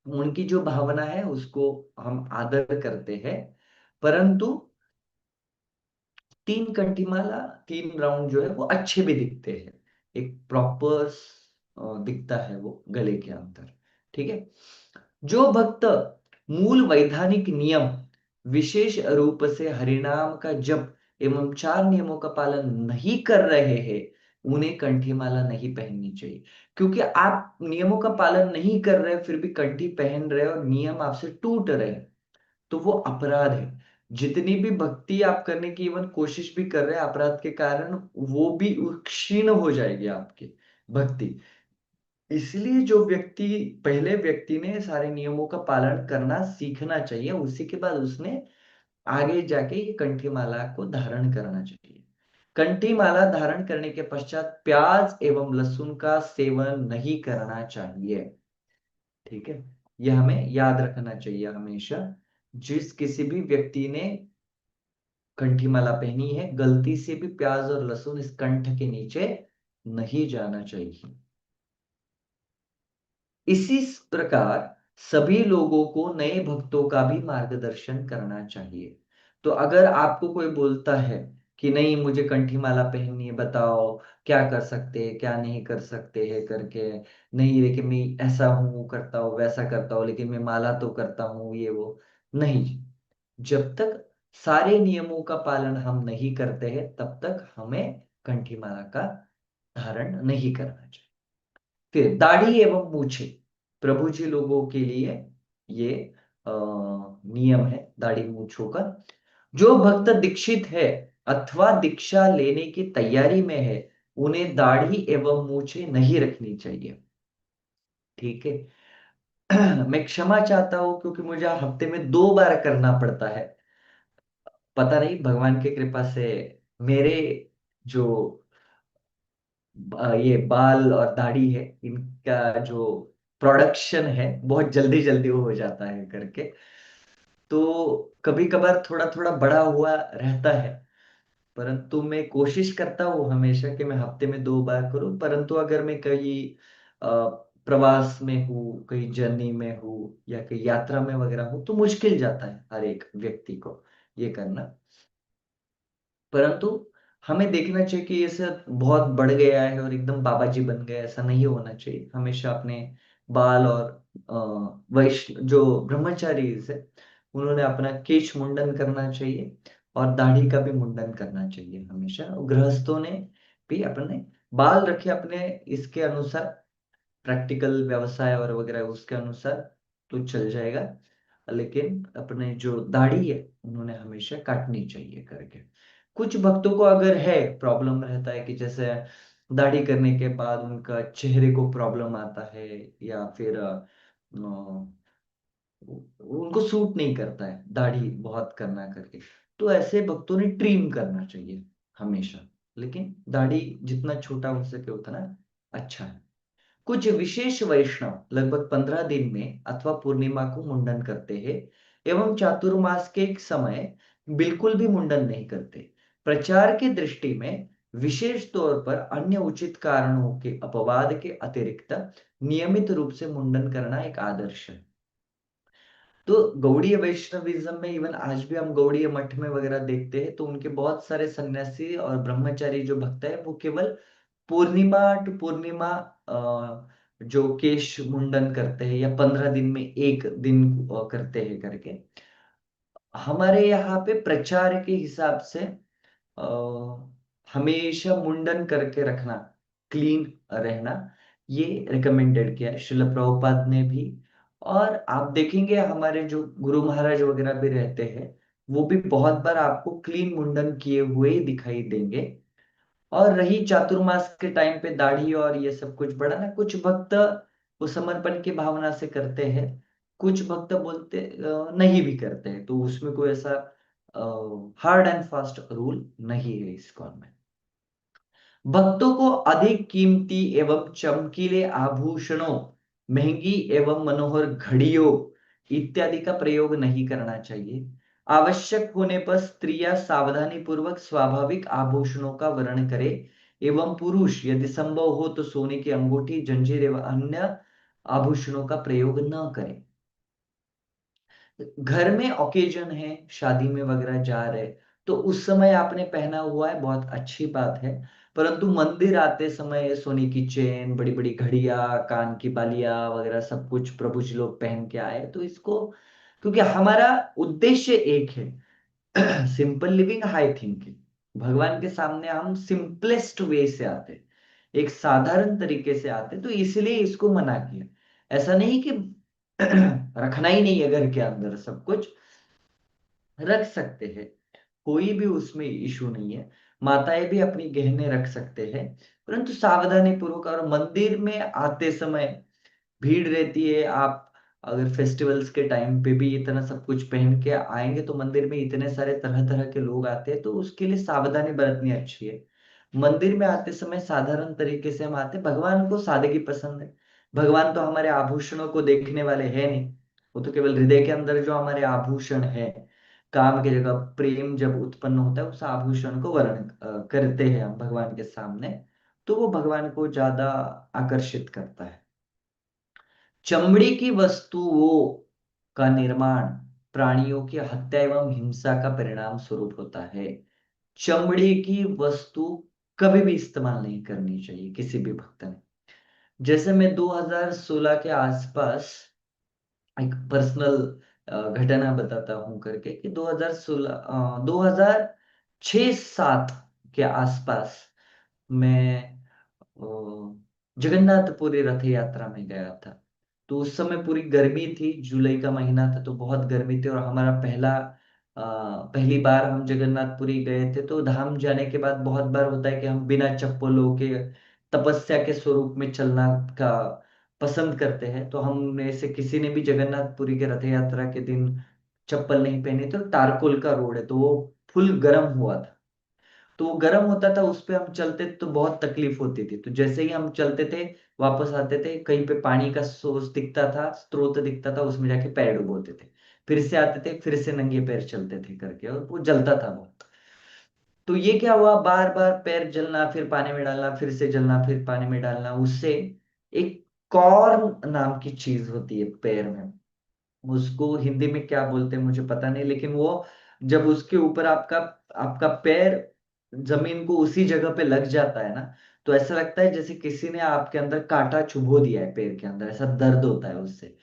उनकी जो भावना है उसको हम आदर करते हैं, परंतु तीन कंठीमाला, तीन राउंड जो है वो अच्छे भी दिखते हैं, एक प्रॉपर दिखता है वो गले के अंदर। ठीक है। जो भक्त मूल वैधानिक नियम विशेष रूप से हरिनाम का जप एवं चार नियमों का पालन नहीं कर रहे हैं, उन्हें कंठीमाला नहीं पहननी चाहिए। क्योंकि आप नियमों का पालन नहीं कर रहे फिर भी कंठी पहन रहे और नियम आपसे टूट रहे हैं, तो वो अपराध है। जितनी भी भक्ति आप करने की इवन कोशिश भी कर रहे हैं, अपराध के कारण वो भी क्षीण हो जाएगी आपकी भक्ति। इसलिए जो व्यक्ति, पहले व्यक्ति ने सारे नियमों का पालन करना सीखना चाहिए, उसी के बाद उसने आगे जाके ये कंठी माला को धारण करना चाहिए। कंठी माला धारण करने के पश्चात प्याज एवं लहसुन का सेवन नहीं करना चाहिए। ठीक है। यह हमें याद रखना चाहिए हमेशा। जिस किसी भी व्यक्ति ने कंठी माला पहनी है, गलती से भी प्याज और लहसुन इस कंठ के नीचे नहीं जाना चाहिए। इसी प्रकार सभी लोगों को नए भक्तों का भी मार्गदर्शन करना चाहिए। तो अगर आपको कोई बोलता है कि नहीं मुझे कंठी माला पहननी है, बताओ क्या कर सकते हैं क्या नहीं कर सकते हैं करके, नहीं लेकिन मैं ऐसा हूं करता हूँ वैसा करता हूँ लेकिन मैं माला तो करता हूँ ये वो, नहीं। जब तक सारे नियमों का पालन हम नहीं करते हैं तब तक हमें कंठी माला का धारण नहीं करना चाहिए। फिर दाढ़ी एवं मूछे, प्रभु जी लोगों के लिए ये नियम है दाढ़ी मूछों का। जो भक्त दीक्षित है अथवा दीक्षा लेने की तैयारी में है, उन्हें दाढ़ी एवं मूछे नहीं रखनी चाहिए। ठीक है। मैं क्षमा चाहता हूं क्योंकि मुझे हफ्ते में 2 बार करना पड़ता है। पता नहीं भगवान की कृपा से मेरे जो ये बाल और दाढ़ी है इनका जो प्रोडक्शन है बहुत जल्दी जल्दी हो जाता है करके, तो कभी कभार थोड़ा थोड़ा बड़ा हुआ रहता है। परंतु मैं कोशिश करता हूँ हमेशा कि मैं हफ्ते में 2 बार करूं, परंतु अगर मैं कहीं प्रवास में हूँ, कहीं जर्नी में हूँ या कहीं यात्रा में वगैरह हूँ तो मुश्किल जाता है हर एक व्यक्ति को ये करना। परंतु हमें देखना चाहिए कि ये सब बहुत बढ़ गया है और एकदम बाबा जी बन गए, ऐसा नहीं होना चाहिए। हमेशा अपने बाल और वैश्य जो ब्रह्मचारी है उन्होंने अपना केश मुंडन करना चाहिए और दाढ़ी का भी मुंडन करना चाहिए हमेशा। और गृहस्थों ने भी अपने बाल रखे अपने इसके अनुसार, प्रैक्टिकल व्यवसाय और वगैरह उसके अनुसार तो चल जाएगा, लेकिन अपने जो दाढ़ी है उन्होंने हमेशा काटनी चाहिए करके। कुछ भक्तों को अगर है प्रॉब्लम रहता है कि जैसे दाढ़ी करने के बाद उनका चेहरे को प्रॉब्लम आता है या फिर उनको सूट नहीं करता है दाढ़ी बहुत करना करके, तो ऐसे भक्तों ने ट्रिम करना चाहिए हमेशा। लेकिन दाढ़ी जितना छोटा हो सके उतना अच्छा है। कुछ विशेष वैष्णव लगभग 15 दिन में अथवा पूर्णिमा को मुंडन करते हैं एवं चातुर्मास के एक समय बिल्कुल भी मुंडन नहीं करते। प्रचार की दृष्टि में विशेष तौर पर अन्य उचित कारणों के अपवाद के अतिरिक्त नियमित रूप से मुंडन करना एक आदर्श है। तो गौड़ीय वैष्णविज्म में इवन आज भी हम गौड़ीय मठ में वगैरह देखते हैं तो उनके बहुत सारे सन्यासी और ब्रह्मचारी जो भक्त है वो केवल पूर्णिमा टू पूर्णिमा जो केश मुंडन करते हैं या 15 दिन में एक दिन करते हैं करके। हमारे यहाँ पे प्रचार के हिसाब से अ, हमेशा मुंडन करके रखना, क्लीन रहना, ये रिकमेंडेड किया है शिल प्रभुपाद ने भी। और आप देखेंगे हमारे जो गुरु महाराज वगैरह भी रहते हैं वो भी बहुत बार आपको क्लीन मुंडन किए हुए ही दिखाई देंगे। और रही चातुर्मास के टाइम पे दाढ़ी और ये सब कुछ बड़ा ना, कुछ भक्त वो समर्पण की भावना से करते हैं, कुछ भक्त बोलते नहीं भी करते हैं, तो उसमें कोई ऐसा हार्ड एंड फास्ट रूल नहीं है इस्कॉन में। भक्तों को अधिक कीमती एवं चमकीले आभूषणों, महंगी एवं मनोहर घड़ियों इत्यादि का प्रयोग नहीं करना चाहिए। आवश्यक होने पर स्त्रियां सावधानी पूर्वक स्वाभाविक आभूषणों का वर्ण करें एवं पुरुष यदि संभव हो तो सोने की अंगूठी, जंजीर एवं अन्य आभूषणों का प्रयोग न करें। घर में ओकेजन है, शादी में वगैरह जा रहे, तो उस समय आपने पहना हुआ है, बहुत अच्छी बात है। परंतु मंदिर आते समय सोने की चेन, बड़ी बड़ी घड़ियां, कान की बालियां वगैरह सब कुछ प्रभु जी लोग पहन के आए, तो इसको, क्योंकि हमारा उद्देश्य एक है, सिंपल लिविंग हाई थिंकिंग। भगवान के सामने हम सिंपलेस्ट वे से आते, एक साधारण तरीके से आते, तो इसलिए इसको मना किया। ऐसा नहीं कि रखना ही नहीं है घर के अंदर, सब कुछ रख सकते हैं, कोई भी उसमें इशू नहीं है। माताएं भी अपनी गहने रख सकते हैं, परंतु सावधानी पूर्वक। और मंदिर में आते समय भीड़ रहती है, आप अगर फेस्टिवल्स के टाइम पे भी इतना सब कुछ पहन के आएंगे, तो मंदिर में इतने सारे तरह तरह के लोग आते हैं, तो उसके लिए सावधानी बरतनी अच्छी है। मंदिर में आते समय साधारण तरीके से हम आते, भगवान को सादगी पसंद है। भगवान तो हमारे आभूषणों को देखने वाले हैं नहीं, वो तो केवल हृदय के अंदर जो हमारे आभूषण है, काम की जगह प्रेम जब उत्पन्न होता है, उस आभूषण को वर्ण करते हैं हम भगवान के सामने, तो वो भगवान को ज्यादा आकर्षित करता है। चमड़ी की वस्तुओं का निर्माण प्राणियों की हत्या एवं हिंसा का परिणाम स्वरूप होता है। चमड़ी की वस्तु कभी भी इस्तेमाल नहीं करनी चाहिए किसी भी भक्त ने। जैसे मैं 2016 के आसपास एक पर्सनल घटना बताता हूं करके, कि 2016 2006-7 के आसपास मैं जगन्नाथपुरी रथ यात्रा में गया था। तो उस समय पूरी गर्मी थी, जुलाई का महीना था, तो बहुत गर्मी थी, और हमारा पहली बार हम जगन्नाथपुरी गए थे। तो धाम जाने के बाद बहुत बार होता है कि हम बिना चप्पलों के तपस्या के स्वरूप में चलना का पसंद करते हैं। तो हम में से किसी ने भी जगन्नाथपुरी के रथ यात्रा के दिन चप्पल नहीं पहनी, तो टारकोल का रोड है, तो वो फुल गर्म हुआ था। तो वो गर्म होता था, उस पे हम चलते तो बहुत तकलीफ होती थी। तो जैसे ही हम चलते थे, वापस आते थे, कहीं पे पानी का सोर्स दिखता था, स्रोत दिखता था, उसमें जाके पैर डुबोते थे, फिर से आते थे, फिर से नंगे पैर चलते थे करके, और वो जलता था बहुत। तो ये क्या हुआ, बार बार पैर जलना, फिर पानी में डालना, फिर से जलना, फिर पानी में डालना, उससे एक कॉर्न नाम की चीज होती है पैर में, उसको हिंदी में क्या बोलते हैं मुझे पता नहीं, लेकिन वो जब उसके ऊपर आपका आपका पैर जमीन को उसी जगह पे लग जाता है ना, तो ऐसा लगता है जैसे किसी ने आपके अंदर कांटा चुभो दिया है पैर के अंदर, ऐसा दर्द होता है उससे।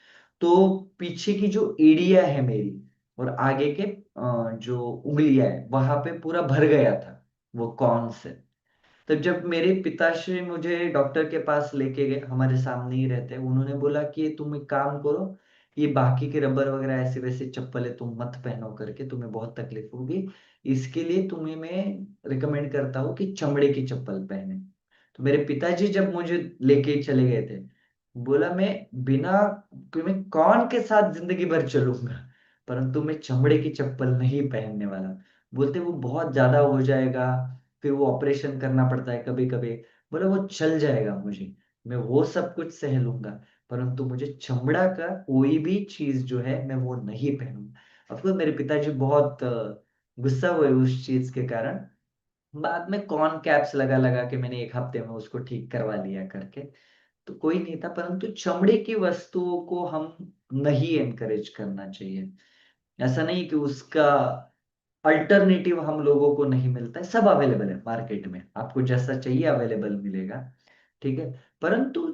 तो पीछे की जो एड़िया है मेरी, और आगे के जो उंगलियां है, वहां पे पूरा भर गया था वो कौन से। तो जब मेरे पिताश्री मुझे डॉक्टर के पास लेके गए, हमारे सामने ही रहते हैं, उन्होंने बोला कि तुम एक काम करो, ये बाकी के रबर वगैरह ऐसे वैसे चप्पलें तुम मत पहनो करके, तुम्हें बहुत तकलीफ होगी। इसके लिए तुम्हें मैं रिकमेंड करता हूँ कि चमड़े की चप्पल पहने। तो मेरे पिताजी जब मुझे लेके चले गए थे, बोला मैं बिना, कि मैं कौन के साथ जिंदगी भर चलूंगा, परंतु मैं चमड़े की चप्पल नहीं पहनने वाला। बोलते वो बहुत ज्यादा हो जाएगा, फिर वो ऑपरेशन करना पड़ता है कभी कभी। बोले वो चल जाएगा मुझे, मैं वो सब कुछ सह लूंगा, परंतु मुझे चमड़ा का कोई भी चीज जो है मैं वो नहीं पहनूंगा। ऑफकोर्स मेरे पिताजी बहुत गुस्सा हुए उस चीज के कारण। बाद में कॉर्न कैप्स लगा लगा के मैंने एक हफ्ते में उसको ठीक करवा लिया करके, तो कोई नहीं था। परंतु चमड़े की वस्तुओं को हम नहीं एनकरेज करना चाहिए। ऐसा नहीं कि उसका अल्टरनेटिव हम लोगों को नहीं मिलता है, सब अवेलेबल है मार्केट में, आपको जैसा चाहिए अवेलेबल मिलेगा, ठीक है। परंतु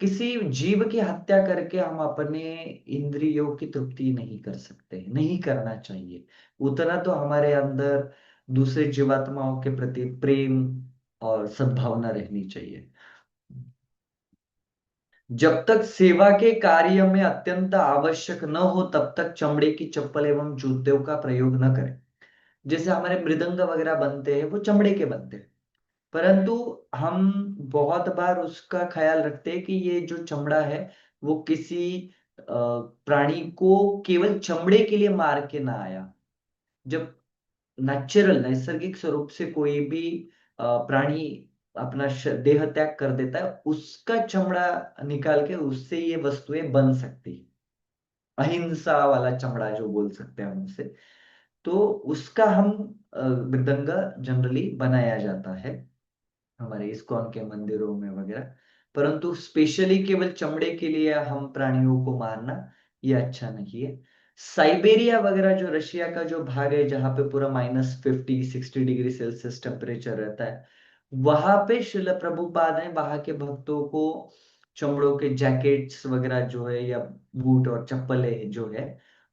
किसी जीव की हत्या करके हम अपने इंद्रियों की तृप्ति नहीं कर सकते, नहीं करना चाहिए। उतना तो हमारे अंदर दूसरे जीवात्माओं के प्रति प्रेम और सद्भावना रहनी चाहिए। जब तक सेवा के कार्य में अत्यंत आवश्यक न हो, तब तक चमड़े की चप्पल एवं जूतों का प्रयोग न करें। जैसे हमारे मृदंग वगैरह बनते हैं, वो चमड़े के बनते हैं, परंतु हम बहुत बार उसका ख्याल रखते हैं कि ये जो चमड़ा है, वो किसी प्राणी को केवल चमड़े के लिए मार के ना आया। जब नेचुरल नैसर्गिक स्वरूप से कोई भी प्राणी अपना देह त्याग कर देता है, उसका चमड़ा निकाल के उससे ये वस्तुएं बन सकती है। अहिंसा वाला चमड़ा जो बोल सकते हैं हम उसे, तो उसका हम मृदंगा जनरली बनाया जाता है हमारे इस्कॉन के मंदिरों में वगैरह। परंतु स्पेशली केवल चमड़े के लिए हम प्राणियों को मारना, ये अच्छा नहीं है। साइबेरिया वगैरह जो रशिया का जो भाग है जहाँ पे पूरा -50-60 डिग्री सेल्सियस टेम्परेचर रहता है, वहां पे शिल प्रभुपाद ने वहां के भक्तों को चमड़ों के जैकेट्स वगैरह जो है या बूट और चप्पलें जो है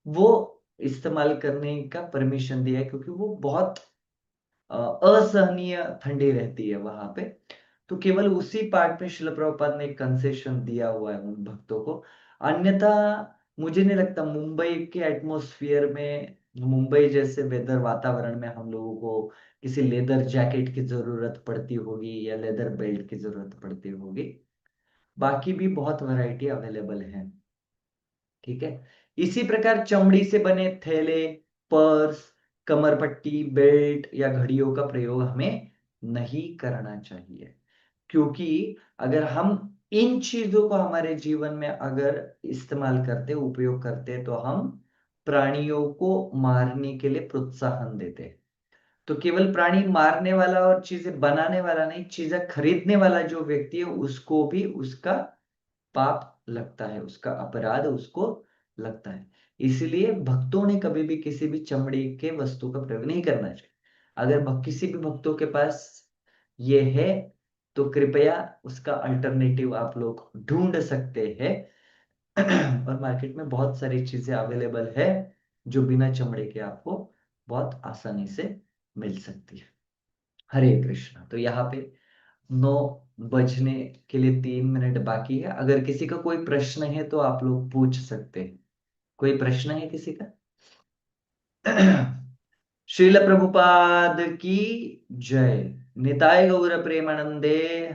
वो इस्तेमाल करने का परमिशन दिया है, क्योंकि वो बहुत असहनीय ठंडी रहती है वहां पे। तो केवल उसी पार्ट में शिल प्रभुपाद ने एक कंसेशन दिया हुआ है उन भक्तों को। अन्यथा मुझे नहीं लगता मुंबई के एटमॉस्फेयर में, मुंबई जैसे वेदर वातावरण में हम लोगों को किसी लेदर जैकेट की जरूरत पड़ती होगी या लेदर बेल्ट की जरूरत पड़ती होगी। बाकी भी बहुत वैरायटी अवेलेबल है। ठीक है। इसी प्रकार चमड़ी से बने थैले, पर्स, कमरपट्टी, बेल्ट या घड़ियों का प्रयोग हमें नहीं करना चाहिए, क्योंकि अगर हम इन चीजों को हमारे जीवन में अगर इस्तेमाल करते, उपयोग करते, तो हम प्राणियों को मारने के लिए प्रोत्साहन देते हैं। तो केवल प्राणी मारने वाला और चीजें बनाने वाला नहीं, चीजें खरीदने वाला जो व्यक्ति है उसको भी उसका पाप लगता है, उसका अपराध उसको लगता है। इसलिए भक्तों ने कभी भी किसी भी चमड़ी के वस्तु का प्रयोग नहीं करना चाहिए। अगर किसी भी भक्तों के पास ये है तो कृपया उसका अल्टरनेटिव आप लोग ढूंढ सकते हैं। और मार्केट में बहुत सारी चीजें अवेलेबल है जो बिना चमड़े के आपको बहुत आसानी से मिल सकती है। हरे कृष्णा। तो यहाँ पे 9 बजने के लिए 3 मिनट बाकी है। अगर किसी का कोई प्रश्न है तो आप लोग पूछ सकते हैं। कोई प्रश्न है किसी का? श्रील प्रभुपाद की जय। निताय गौर प्रेमानंदे।